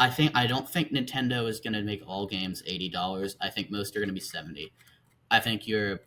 I don't think Nintendo is going to make all games $80. I think most are going to be 70. I think your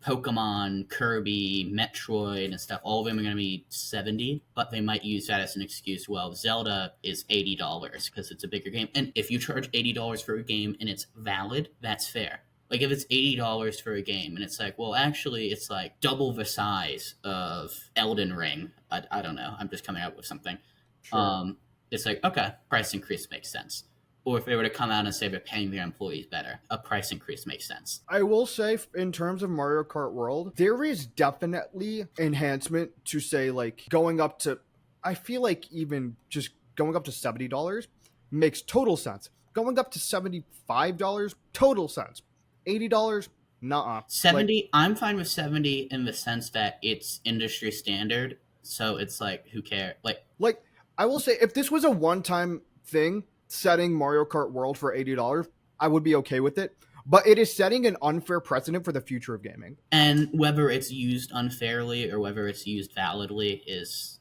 Pokemon, Kirby, Metroid, and stuff, all of them are going to be 70, but they might use that as an excuse. Well, Zelda is $80 because it's a bigger game. And if you charge $80 for a game and it's valid, that's fair. Like, if it's $80 for a game and it's like, well, actually, it's like double the size of Elden Ring. I don't know. I'm just coming up with something. Sure. It's like, okay, price increase makes sense. Or if they were to come out and say they're paying their employees better, a price increase makes sense. I will say, in terms of Mario Kart World, there is definitely enhancement to say, like, going up to, I feel like even just going up to $70 makes total sense. Going up to $75, total sense. $80, nuh-uh. 70, Like, I'm fine with 70 in the sense that it's industry standard. So it's like, who cares? like I will say, if this was a one-time thing, setting Mario Kart World for $80, I would be okay with it. But it is setting an unfair precedent for the future of gaming. and whether it's used unfairly or whether it's used validly is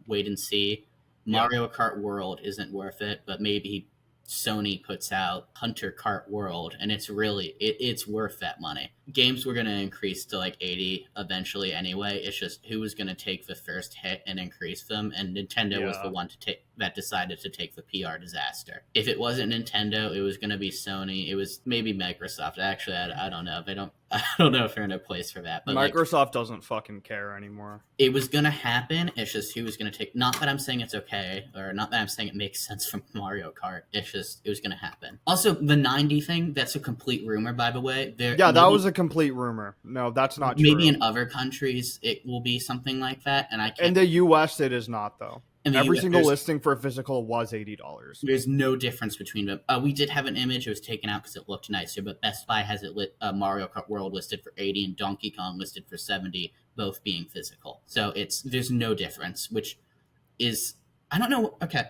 wait and see. Yeah. Mario Kart World isn't worth it, but maybe Sony puts out Hunter Kart World, and it's worth that money. Games were going to increase to like 80 eventually anyway. It's just who was going to take the first hit and increase them, and Nintendo was the Yeah. one that decided to take the PR disaster. If it wasn't Nintendo, it was going to be Sony. It was maybe Microsoft. Actually, I don't know. They don't. I don't know if they're in a place for that. But Microsoft doesn't fucking care anymore. it was gonna happen. It's just who was gonna take. Not that I'm saying it's okay, or not that I'm saying it makes sense from Mario Kart. It's just it was gonna happen. Also, the 90 thing, that's a complete rumor, by the way. Yeah, that was a complete rumor. No, that's not true. Maybe in other countries it will be something like that, and I can't. In the US, it is not, though. In the Every US, single listing for a physical was $80. there's no difference between them. We did have an image; it was taken out because it looked nicer. But Best Buy has it Mario Kart World listed for 80 and Donkey Kong listed for 70, both being physical. So there's no difference, which is I don't know. Okay,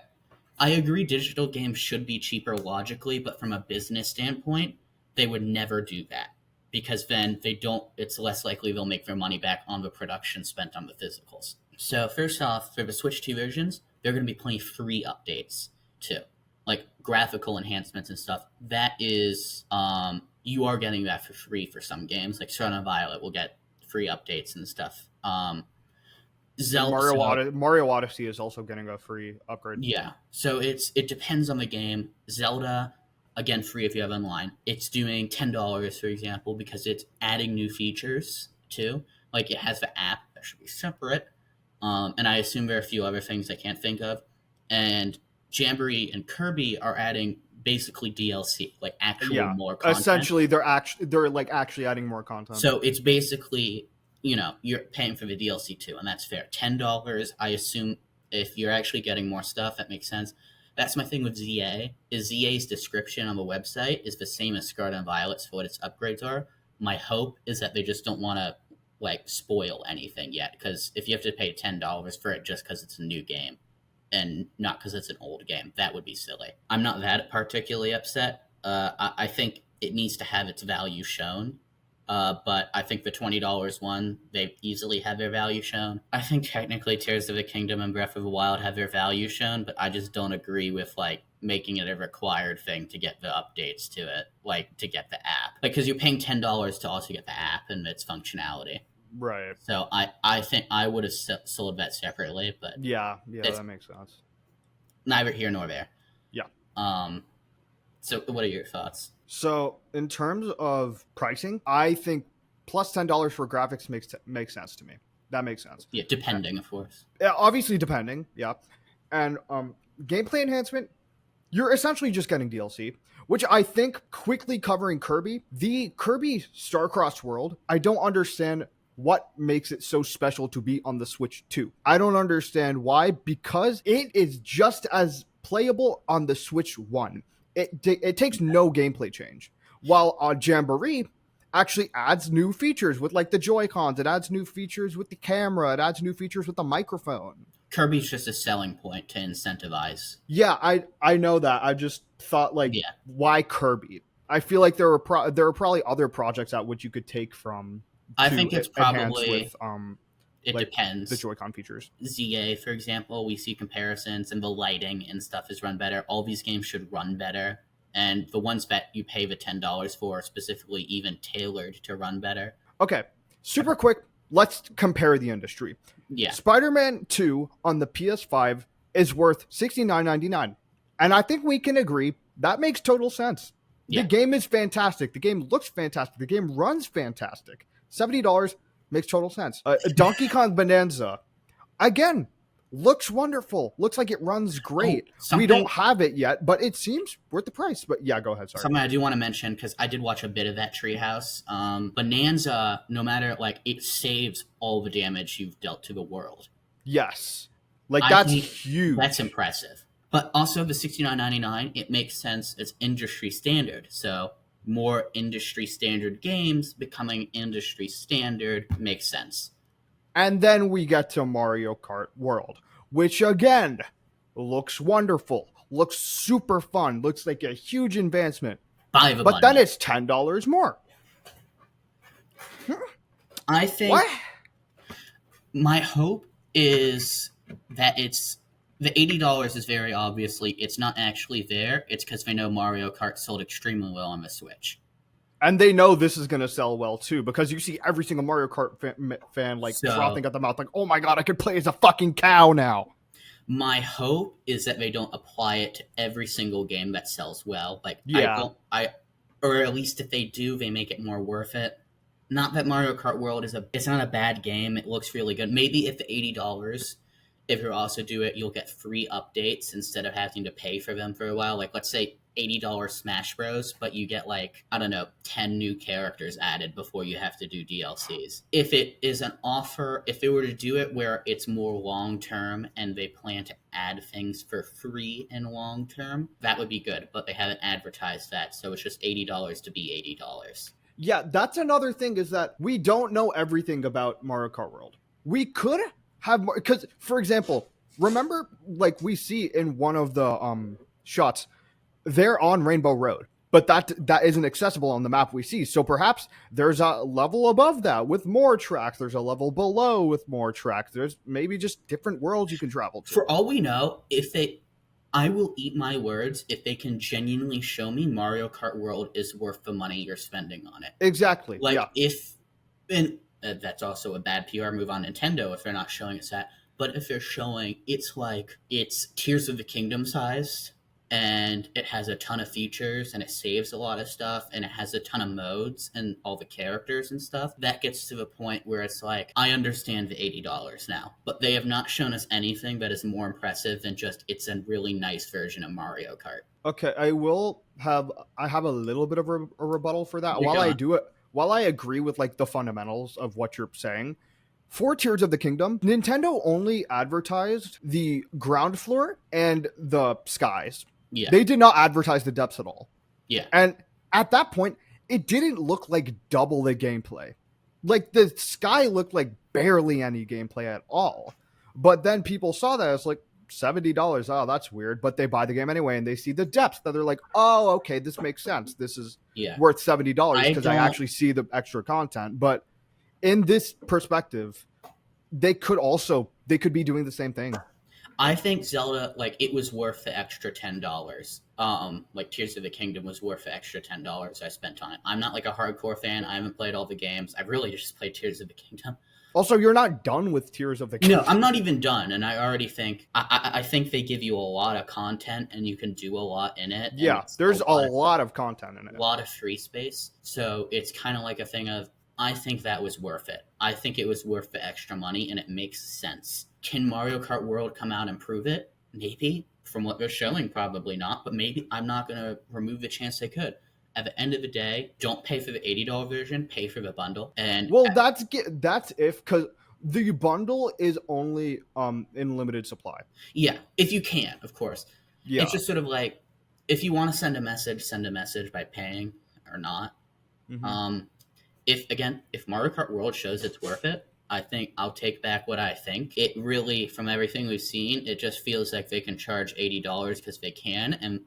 I agree. Digital games should be cheaper logically, but from a business standpoint, they would never do that because then they don't. It's less likely they'll make their money back on the production spent on the physicals. So first off, for the Switch 2 versions, they're going to be plenty free updates too, like graphical enhancements and stuff. That is, you are getting that for free for some games. Like Sun and Violet will get free updates and stuff. Zelda, Mario Odyssey is also getting a free upgrade. yeah. So it depends on the game. Zelda, again, free if you have online. It's doing $10, for example, because it's adding new features too. Like it has the app that should be separate. And I assume there are a few other things I can't think of. And Jamboree and Kirby are adding basically DLC, like actual more content. Essentially, they're actually adding more content. So it's basically, you're paying for the DLC too, and that's fair. $10, I assume, if you're actually getting more stuff, that makes sense. That's my thing with ZA, is ZA's description on the website is the same as Scarlet and Violet's for what its upgrades are. My hope is that they just don't want to spoil anything yet, because if you have to pay $10 for it just because it's a new game and not because it's an old game, that would be silly. I'm not that particularly upset. I think it needs to have its value shown, but I think the $20 one, they easily have their value shown. I think technically Tears of the Kingdom and Breath of the Wild have their value shown, but I just don't agree with making it a required thing to get the updates to it, to get the app. Because you're paying $10 to also get the app and its functionality. Right. So I think I would have sold that separately, but yeah, that makes sense. Neither here nor there. Yeah. So what are your thoughts? So in terms of pricing, I think plus $10 for graphics makes sense to me. That makes sense. Yeah, depending, of course. Yeah, obviously depending. Yeah, and gameplay enhancement, you're essentially just getting DLC, which I think, quickly covering Kirby, the Kirby Starcross world, I don't understand what makes it so special to be on the Switch 2. I don't understand why, because it is just as playable on the Switch 1. It takes no gameplay change. While Jamboree actually adds new features with the Joy-Cons, it adds new features with the camera, it adds new features with the microphone. Kirby's just a selling point to incentivize. Yeah, I know that. I just thought why Kirby? I feel like there are probably other projects out which you could take from. I think it's probably It like the depends. Joy-Con features. ZA, for example, we see comparisons and the lighting and stuff is run better. All these games should run better. And the ones that you pay the $10 for are specifically even tailored to run better. Okay, super quick. Let's compare the industry. Yeah. Spider-Man 2 on the PS5 is worth $69.99. And I think we can agree that makes total sense. Yeah. The game is fantastic. The game looks fantastic. The game runs fantastic. $70 makes total sense. Donkey Kong Bonanza, again, looks wonderful. Looks like it runs great. We don't have it yet, but it seems worth the price. But yeah, go ahead. Sorry. Something I do want to mention, because I did watch a bit of that Treehouse. Bonanza, no matter, like, it saves all the damage you've dealt to the world. Yes. Like, that's huge. That's impressive. But also the $69.99, it makes sense. It's industry standard. So more industry standard games becoming industry standard makes sense. And then we get to Mario Kart World, which again looks wonderful, looks super fun, looks like a huge advancement. But then it's $10 more. I think what? My hope is that it's the $80 is very obviously it's not actually there. It's because they know Mario Kart sold extremely well on the Switch. And they know this is going to sell well, too, because you see every single Mario Kart fan like, frothing at the mouth, like, oh my god, I could play as a fucking cow now. My hope is that they don't apply it to every single game that sells well. Like, or at least if they do, they make it more worth it. Not that Mario Kart World it's not a bad game. It looks really good. Maybe if the $80, if you also do it, you'll get free updates instead of having to pay for them for a while. Like, let's say $80 Smash Bros, but you get, like, I don't know, 10 new characters added before you have to do DLCs. If it is an offer, if they were to do it where it's more long-term and they plan to add things for free and long-term, that would be good, but they haven't advertised that, so it's just $80 to be $80. Yeah, that's another thing, is that we don't know everything about Mario Kart World. We could have more, because, for example, remember, like, we see in one of the shots, they're on Rainbow Road, but that isn't accessible on the map we see. So perhaps there's a level above that with more tracks. There's a level below with more tracks. There's maybe just different worlds you can travel to. For all we know, I will eat my words if they can genuinely show me Mario Kart World is worth the money you're spending on it. Exactly. Like, and that's also a bad PR move on Nintendo if they're not showing us that. But if they're showing it's Tears of the Kingdom sized, and it has a ton of features, and it saves a lot of stuff, and it has a ton of modes and all the characters and stuff, that gets to the point where it's like, I understand the $80 now, but they have not shown us anything that is more impressive than just it's a really nice version of Mario Kart. Okay, I have a little bit of a rebuttal for that. While I agree with, like, the fundamentals of what you're saying, for Tears of the Kingdom, Nintendo only advertised the ground floor and the skies. Yeah. They did not advertise the depths at all. Yeah. And at that point, it didn't look like double the gameplay. Like, the sky looked like barely any gameplay at all. But then people saw that as like $70. Oh, that's weird. But they buy the game anyway, and they see the depths. That they're like, oh, okay, this makes sense. This is worth $70 because I actually see the extra content. But in this perspective, they could be doing the same thing. I think Zelda, like, it was worth the extra $10. Like, Tears of the Kingdom was worth the extra $10 I spent on it. I'm not, like, a hardcore fan. I haven't played all the games. I've really just played Tears of the Kingdom. Also, you're not done with Tears of the Kingdom. No, I'm not even done, and I already think... I think they give you a lot of content, and you can do a lot in it. Yeah, there's a lot of content in it. A lot of free space. So it's kind of like a thing of, I think that was worth it. I think it was worth the extra money, and it makes sense. Can Mario Kart World come out and prove it? Maybe. From what they're showing, probably not. But maybe. I'm not going to remove the chance they could. At the end of the day, don't pay for the $80 version. Pay for the bundle. And that's if, because the bundle is only in limited supply. Yeah, if you can, of course. Yeah. It's just sort of like, if you want to send a message by paying or not. Mm-hmm. If Mario Kart World shows it's worth it, I think I'll take back what I think. It really, from everything we've seen, it just feels like they can charge $80 because they can. And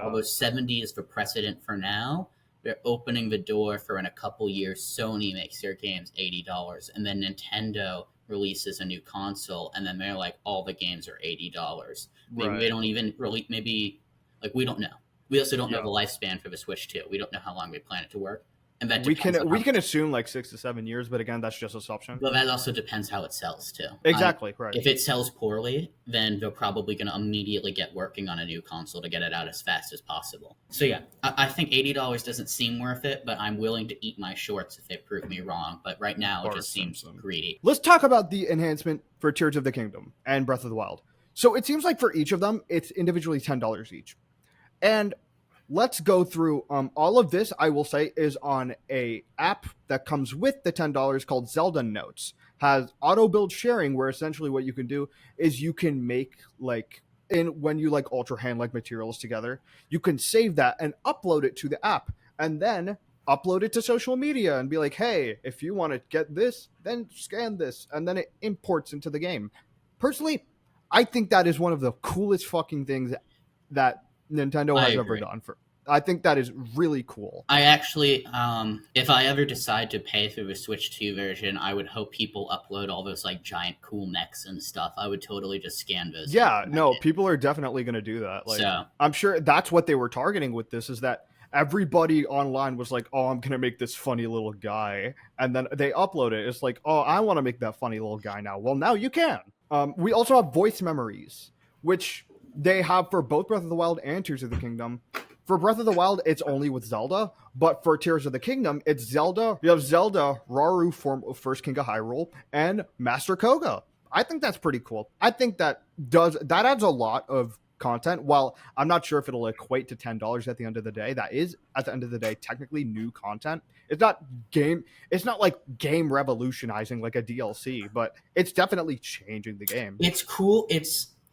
although 70 is the precedent for now, they're opening the door for in a couple years, Sony makes their games $80. And then Nintendo releases a new console, and then they're like, all the games are $80. Maybe they Right. don't even really. Maybe like we don't know. We also don't know Yeah. the lifespan for the Switch 2. We don't know how long we plan it to work, and that We depends on can how. we can assume like 6 to 7 years, but again, that's just assumption. But that also depends how it sells too. Exactly. Right. If it sells poorly, then they're probably going to immediately get working on a new console to get it out as fast as possible. So yeah, I think $80 doesn't seem worth it, but I'm willing to eat my shorts if they prove me wrong. But right now, it Bart just seems Simpson. greedy. Let's talk about the enhancement for Tears of the Kingdom and Breath of the Wild. So it seems like for each of them, it's individually $10 each. And let's go through all of this. I will say is on a app that comes with the $10 called Zelda Notes. Has auto build sharing, where essentially what you can do is you can make like when you like ultra hand like materials together, you can save that and upload it to the app, and then upload it to social media and be like, hey, if you want to get this, then scan this, and then it imports into the game. Personally, I think that is one of the coolest fucking things that Nintendo I has ever agree. done. I think that is really cool. I actually, if I ever decide to pay through the Switch 2 version, I would hope people upload all those like giant cool mechs and stuff. I would totally just scan those. Yeah, no, people are definitely going to do that. Like, So I'm sure that's what they were targeting with this, is that everybody online was like, oh, I'm going to make this funny little guy. And then they upload it. It's like, oh, I want to make that funny little guy now. Well, now you can. We also have voice memories, which they have for both Breath of the Wild and Tears of the Kingdom. For Breath of the Wild, it's only with Zelda, but for Tears of the Kingdom, it's Zelda. You have Zelda, Rauru, First King of Hyrule, and Master Koga. I think that's pretty cool. I think that adds a lot of content. While I'm not sure if it'll equate to $10 at the end of the day, that is at the end of the day technically new content. It's not like game revolutionizing like a DLC, but it's definitely changing the game. it's cool.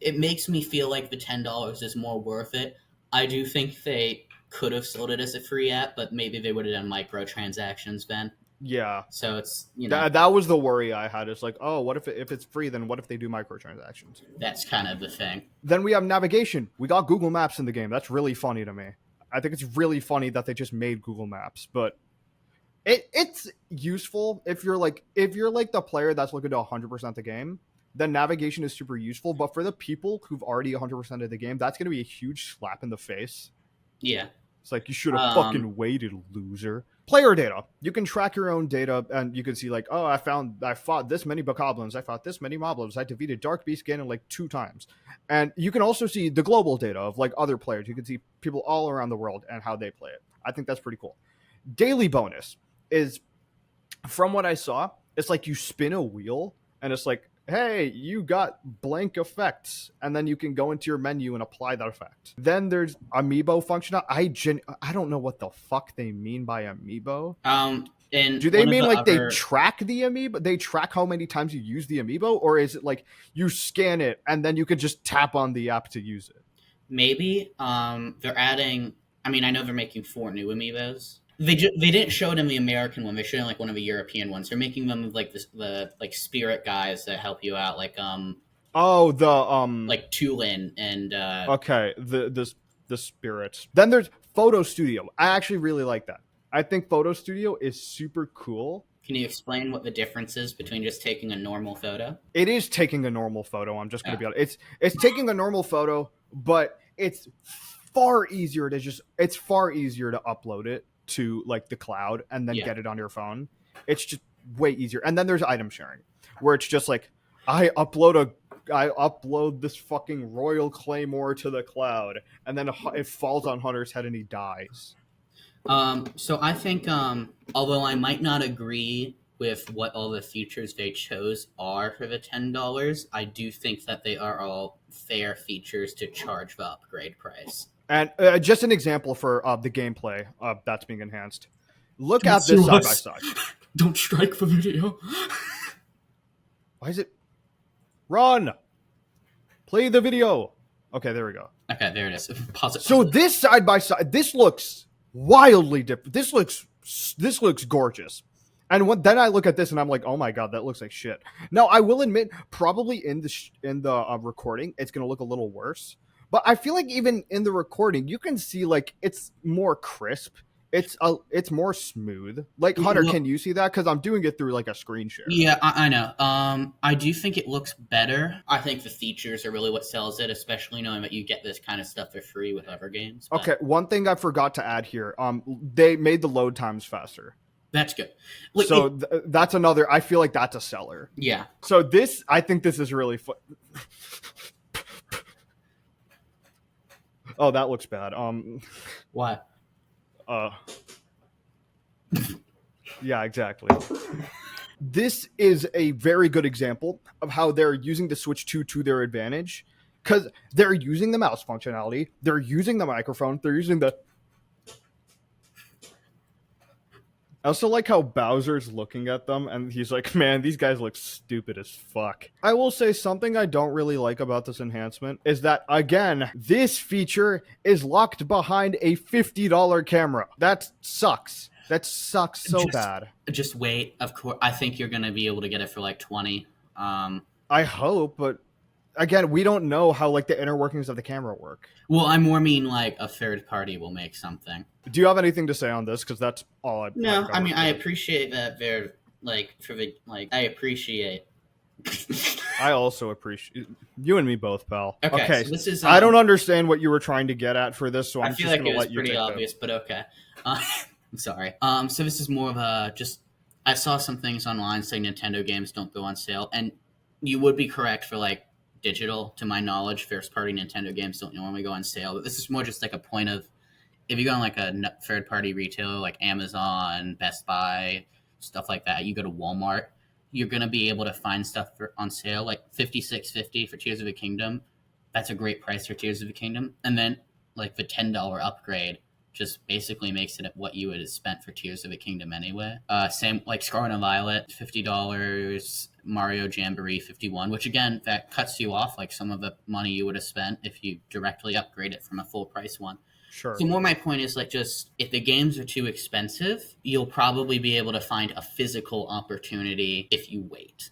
It makes me feel like the $10 is more worth it. I do think they could have sold it as a free app, but maybe they would have done microtransactions then. Yeah. So it's, you know, That was the worry I had. It's like, oh, what if it's free? Then what if they do microtransactions? that's kind of the thing. Then we have navigation. We got Google Maps in the game. That's really funny to me. I think it's really funny that they just made Google Maps, but it's useful if you're like the player that's looking to 100% the game. Then navigation is super useful. But for the people who've already 100% of the game, that's going to be a huge slap in the face. Yeah. It's like, you should have fucking waited, loser. Player data. You can track your own data, and you can see like, oh, I fought this many bokoblins, I fought this many moblins, I defeated Dark Beast Ganon like 2 times. And you can also see the global data of like other players. You can see people all around the world and how they play it. I think that's pretty cool. Daily bonus is, from what I saw, it's like you spin a wheel, and it's like, hey, you got blank effects, and then you can go into your menu and apply that effect. Then there's amiibo function. I don't know what the fuck they mean by amiibo. And do they mean like they track the amiibo? They track how many times you use the amiibo, or is it like you scan it and then you can just tap on the app to use it? Maybe they're adding. I mean, I know they're making 4 new amiibos. They didn't show it in the American one. They're showing like one of the European ones. They're making them like the like spirit guys that help you out, like like Tulin and okay, the spirits. Then there's Photo Studio. I actually really like that. I think Photo Studio is super cool. Can you explain what the difference is between just taking a normal photo? It is taking a normal photo. I'm just going to be honest. It's taking a normal photo, but it's far easier to upload it to like the cloud and then get it on your phone. It's just way easier. And then there's item sharing, where it's just like, I upload this fucking royal claymore to the cloud, and then it falls on Hunter's head and he dies. So I think, although I might not agree with what all the features they chose are for the $10, I do think that they are all fair features to charge the upgrade price. And just an example for the gameplay that's being enhanced. Look at this side by side. Don't strike the video. Why is it? Run! Play the video. Okay, there we go. Okay, there it is. Pause it. So this side by side, this looks wildly different. This looks gorgeous. And then I look at this and I'm like, oh my god, that looks like shit. Now I will admit, probably in the recording, it's gonna look a little worse. But I feel like even in the recording, you can see like it's more crisp. it's more smooth. Like Hunter, Well, can you see that? Because I'm doing it through like a screen share. yeah, I know. I do think it looks better. I think the features are really what sells it, especially knowing that you get this kind of stuff for free with other games. But Okay, one thing I forgot to add here. They made the load times faster. that's good. Like, So that's another. I feel like that's a seller. yeah. So I think this is really fun. Oh, that looks bad. Why? Yeah, exactly. This is a very good example of how they're using the Switch 2 to their advantage, because they're using the mouse functionality, they're using the microphone, they're using the. I also like how Bowser's looking at them and he's like, man, these guys look stupid as fuck. I will say something I don't really like about this enhancement is that, again, this feature is locked behind a $50 camera. That sucks. That sucks so bad. Just wait. Of course, I think you're gonna be able to get it for like 20. I hope, but again, we don't know how like the inner workings of the camera work. Well, I more mean like a third party will make something. Do you have anything to say on this? Because that's all I. No, I mean I appreciate that they're like for the like I appreciate. I also appreciate you and me both, pal. Okay, so this is. I don't understand what you were trying to get at for this, so I'm feel just like going to it was let you pretty take obvious, but okay. I'm sorry. So this is more of a just. I saw some things online saying Nintendo games don't go on sale, and you would be correct for like digital. To my knowledge, first-party Nintendo games don't normally go on sale. But this is more just like a point of if you go on like a third-party retailer like Amazon, Best Buy, stuff like that. You go to Walmart, you're gonna be able to find stuff on sale like $56.50 for Tears of the Kingdom. That's a great price for Tears of the Kingdom, and then like the $10 upgrade just basically makes it what you would have spent for Tears of the Kingdom anyway. Same like Scarlet and Violet, $50. Mario Jamboree, $51, which again that cuts you off like some of the money you would have spent if you directly upgrade it from a full price one. Sure. So more my point is like just if the games are too expensive, you'll probably be able to find a physical opportunity if you wait.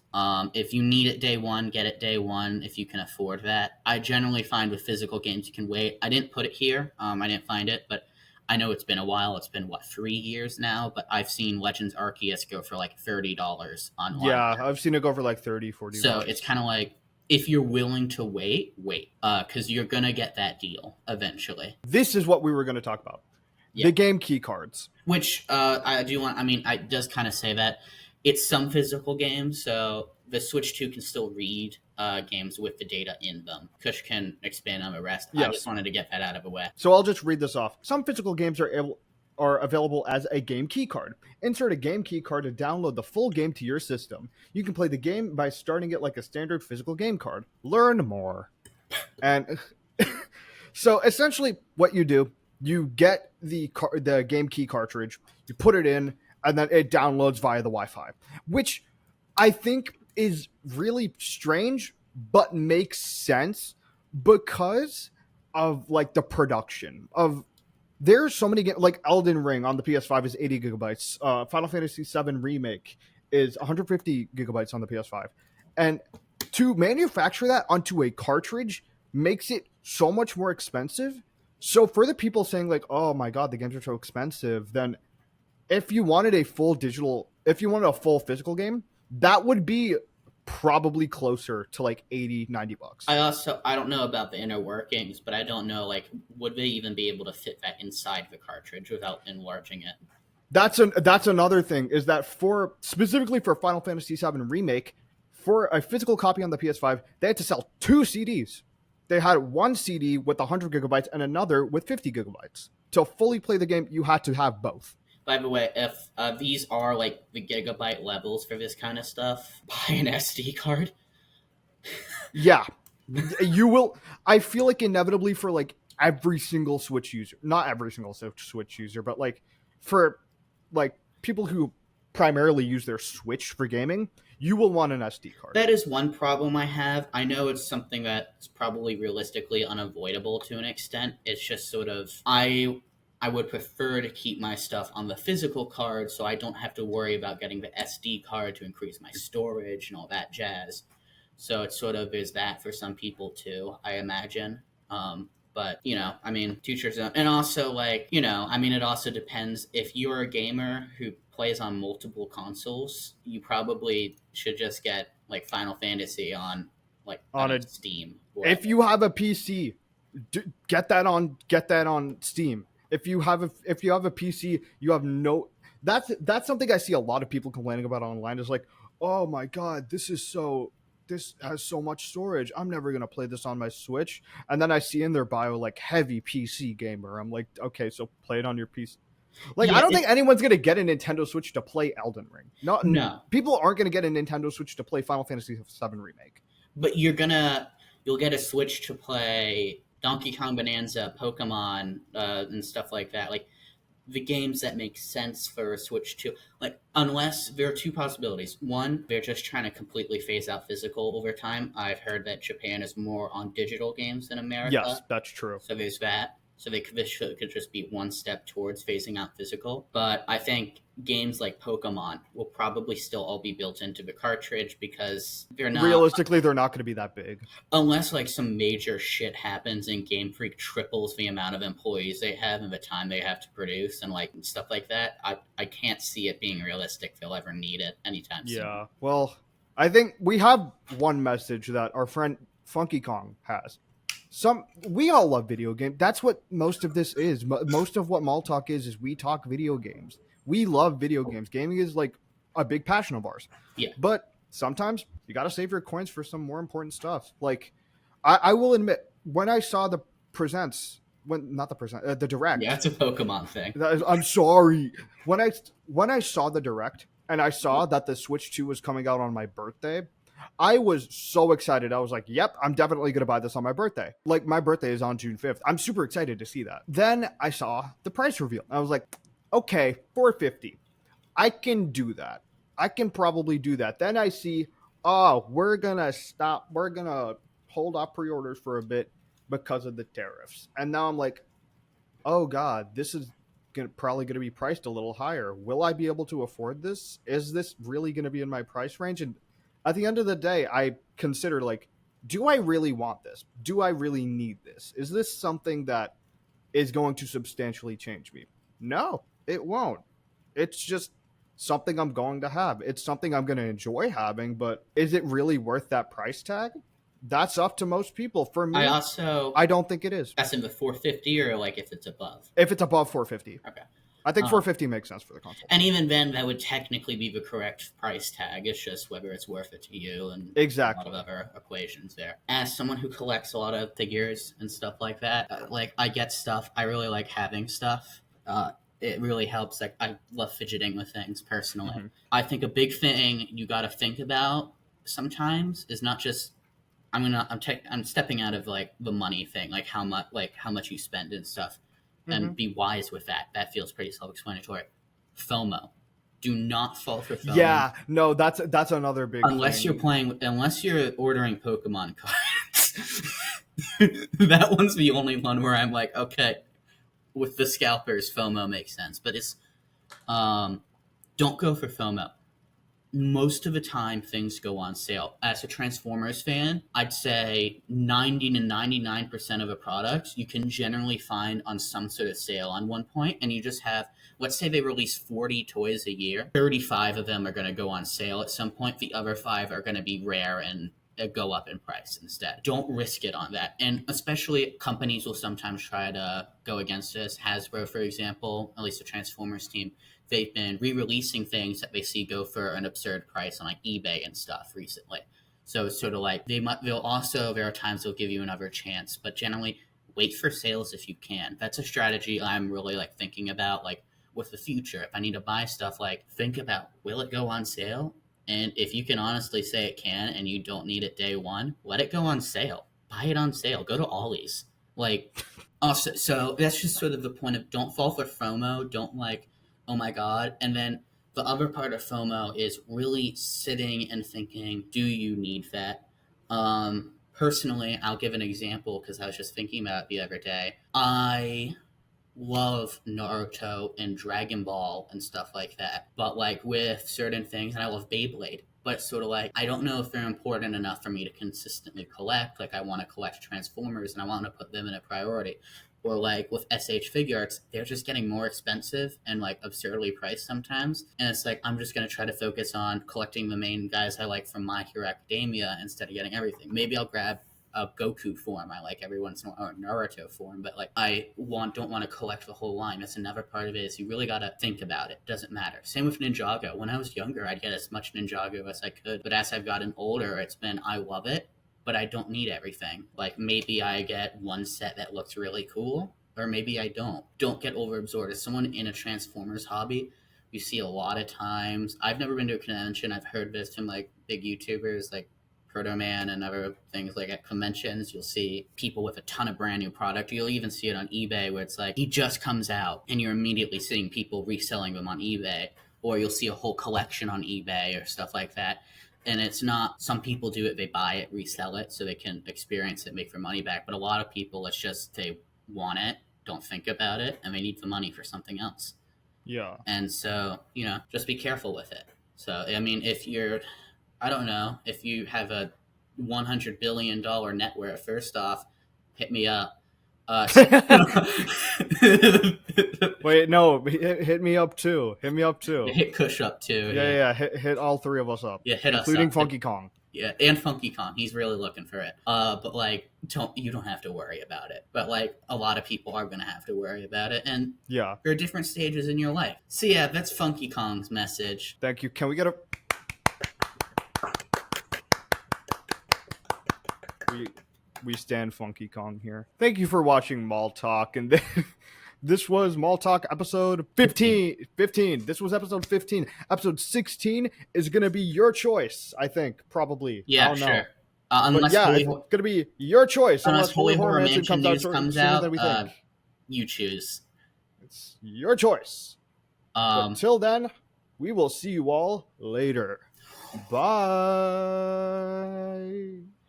If you need it day one, get it day one if you can afford that. I generally find with physical games you can wait. I didn't put it here. I didn't find it, but I know it's been a while. It's been, 3 years now? But I've seen Legends Arceus go for like $30 on Yeah, I've seen it go for like 30, 40 So bucks. it's kind of like, if you're willing to wait. Because you're going to get that deal eventually. This is what we were going to talk about. Yeah. The game key cards. Which I do want, it does kind of say that. It's some physical games, so the Switch 2 can still read games with the data in them. Kush can expand on the rest. Yes. I just wanted to get that out of the way. So I'll just read this off. Some physical games are available as a game key card. Insert a game key card to download the full game to your system. You can play the game by starting it like a standard physical game card. Learn more. And so essentially what you do, you get the game key cartridge, you put it in, and then it downloads via the Wi-Fi, which I think is really strange, but makes sense because of like the production of. There's so many games, like Elden Ring on the PS5 is 80 gigabytes. Final Fantasy VII Remake is 150 gigabytes on the PS5. And to manufacture that onto a cartridge makes it so much more expensive. So for the people saying like, oh my God, the games are so expensive, then if you wanted a full physical game, that would be probably closer to like 80, 90 bucks. I don't know about the inner workings, but I don't know, like, would they even be able to fit that inside the cartridge without enlarging it? That's another thing, is that specifically for Final Fantasy VII Remake, for a physical copy on the PS5, they had to sell 2 CDs. They had one CD with 100 gigabytes and another with 50 gigabytes. To fully play the game, you had to have both. By the way, if these are like the gigabyte levels for this kind of stuff, buy an SD card. Yeah, you will. I feel like inevitably for like every single Switch user, not every single Switch user, but like for like people who primarily use their Switch for gaming, you will want an SD card. That is one problem I have. I know it's something that's probably realistically unavoidable to an extent. It's just sort of I would prefer to keep my stuff on the physical card so I don't have to worry about getting the SD card to increase my storage and all that jazz. So it sort of is that for some people too, I imagine. But I mean, teach your own. And also, like, I mean, it also depends. If you're a gamer who plays on multiple consoles, you probably should just get like Final Fantasy on, like, I On don't a know, Steam, If wherever. you have a PC, get that on Steam. If you have a PC, you have no. That's something I see a lot of people complaining about online. Is like, oh my god, this has so much storage. I'm never gonna play this on my Switch. And then I see in their bio like heavy PC gamer. I'm like, okay, so play it on your PC. Like, I Yeah, don't think anyone's gonna get a Nintendo Switch to play Elden Ring. No, no, people aren't gonna get a Nintendo Switch to play Final Fantasy VII Remake. but you'll get a Switch to play Donkey Kong Bonanza, Pokemon, and stuff like that. Like, the games that make sense for a Switch 2. Like, unless there are two possibilities. One, they're just trying to completely phase out physical over time. I've heard that Japan is more on digital games than Yes, America. that's true. So there's that. So this could just be one step towards phasing out physical. But I think games like Pokemon will probably still all be built into the cartridge because they're not, Realistically, they're not going to be that big. unless like some major shit happens and Game Freak triples the amount of employees they have and the time they have to produce and like stuff like that. I can't see it being realistic they'll ever need it anytime soon. Yeah. Well, I think we have one message that our friend Funky Kong has. We all love video games. That's what most of this is. Most of what MallTalk is we talk video games. We love video games. Gaming is like a big passion of ours. Yeah. But sometimes you got to save your coins for some more important stuff. Like, I will admit, when I saw the presents, the direct. Yeah, it's a Pokemon thing. I'm sorry. When I saw the direct and I saw that the Switch 2 was coming out on my birthday, I was so excited. I was like, yep, I'm definitely going to buy this on my birthday. Like, my birthday is on June 5th. I'm super excited to see that. Then I saw the price reveal. I was like, okay, $450. I can do that. I can probably do that. Then I see, oh, we're going to hold off pre-orders for a bit because of the tariffs. And now I'm like, oh god, this is probably going to be priced a little higher. Will I be able to afford this? Is this really going to be in my price range? And at the end of the day, I consider, like, do I really want this? Do I really need this? Is this something that is going to substantially change me? No, it won't. It's just something I'm going to have. It's something I'm going to enjoy having, but is it really worth that price tag? That's up to most people. For me, I don't think it is. That's in the 450 or like if it's above? If it's above 450. Okay. I think 450 makes sense for the console. And even then, that would technically be the correct price tag. It's just whether it's worth it to you and exactly. a lot of other equations there. As someone who collects a lot of figures and stuff like that, like, I get stuff. I really like having stuff. It really helps. Like, I love fidgeting with things personally. Mm-hmm. I think a big thing you got to think about sometimes is not just I'm stepping out of like the money thing, like how much you spend and stuff. And mm-hmm. be wise with that. That feels pretty self-explanatory. FOMO. Do not fall for FOMO. Yeah, no, that's another big unless thing. Unless you're ordering Pokemon cards. That one's the only one where I'm like, okay, with the scalpers, FOMO makes sense. But it's don't go for FOMO. Most of the time, things go on sale. As a Transformers fan, I'd say 90 to 99% of the products you can generally find on some sort of sale on one point, and you just have, let's say they release 40 toys a year, 35 of them are going to go on sale at some point. The other 5 are going to be rare and go up in price instead. Don't risk it on that. And especially companies will sometimes try to go against this. Hasbro, for example, at least the Transformers team, they've been re-releasing things that they see go for an absurd price on like eBay and stuff recently. So it's sort of like there are times they'll give you another chance, but generally wait for sales if you can. That's a strategy I'm really like thinking about, like with the future. If I need to buy stuff, like think about, will it go on sale? And if you can honestly say it can and you don't need it day one, let it go on sale. Buy it on sale. Go to Ollie's. Like, also, so that's just sort of the point of don't fall for FOMO. Don't like, oh my God. And then the other part of FOMO is really sitting and thinking, do you need that? Personally, I'll give an example because I was just thinking about it the other day. I love Naruto and Dragon Ball and stuff like that. But like with certain things, and I love Beyblade. but it's sort of like I don't know if they're important enough for me to consistently collect. Like I want to collect Transformers and I want to put them in a priority. Or like with SH figure arts, they're just getting more expensive and like absurdly priced sometimes. And it's like I'm just gonna try to focus on collecting the main guys I like from My Hero Academia instead of getting everything. Maybe I'll grab a Goku form I like every once in a while, or Naruto form, but like don't want to collect the whole line. That's another part of it is you really gotta think about it. Doesn't matter. Same with Ninjago. When I was younger, I'd get as much Ninjago as I could, but as I've gotten older, it's been I love it, but I don't need everything. Like maybe I get one set that looks really cool, or maybe I don't. Don't get overabsorbed. As someone in a Transformers hobby, you see a lot of times. I've never been to a convention. I've heard this from like big YouTubers like Proto Man and other things. Like at conventions, you'll see people with a ton of brand new product. You'll even see it on eBay where it's like he just comes out and you're immediately seeing people reselling them on eBay, or you'll see a whole collection on eBay or stuff like that. And it's not, some people do it, they buy it, resell it so they can experience it, make their money back. But a lot of people, it's just they want it, don't think about it, and they need the money for something else. Yeah. And so, just be careful with it. So, I mean, if you're, I don't know, if you have a $100 billion net worth, first off, hit me up. Wait, no, hit me up too. Hit me up too. Hit Kush up too. Yeah. Hit all three of us up. Yeah, hit us up. Including Funky Kong. Yeah, and Funky Kong. He's really looking for it. But like, you don't have to worry about it. But like, a lot of people are gonna have to worry about it, and yeah, there are different stages in your life. So yeah, that's Funky Kong's message. Thank you. Can we get a? We stand Funky Kong here. Thank you for watching MallTalk, and this was MallTalk episode 15. This was episode 15. Episode 16 is gonna be your choice. I think probably. Yeah, I don't know. Sure. Unless it's gonna be your choice. Unless Holy Horror Mansion comes out, you choose. It's your choice. Until then, we will see you all later. Bye.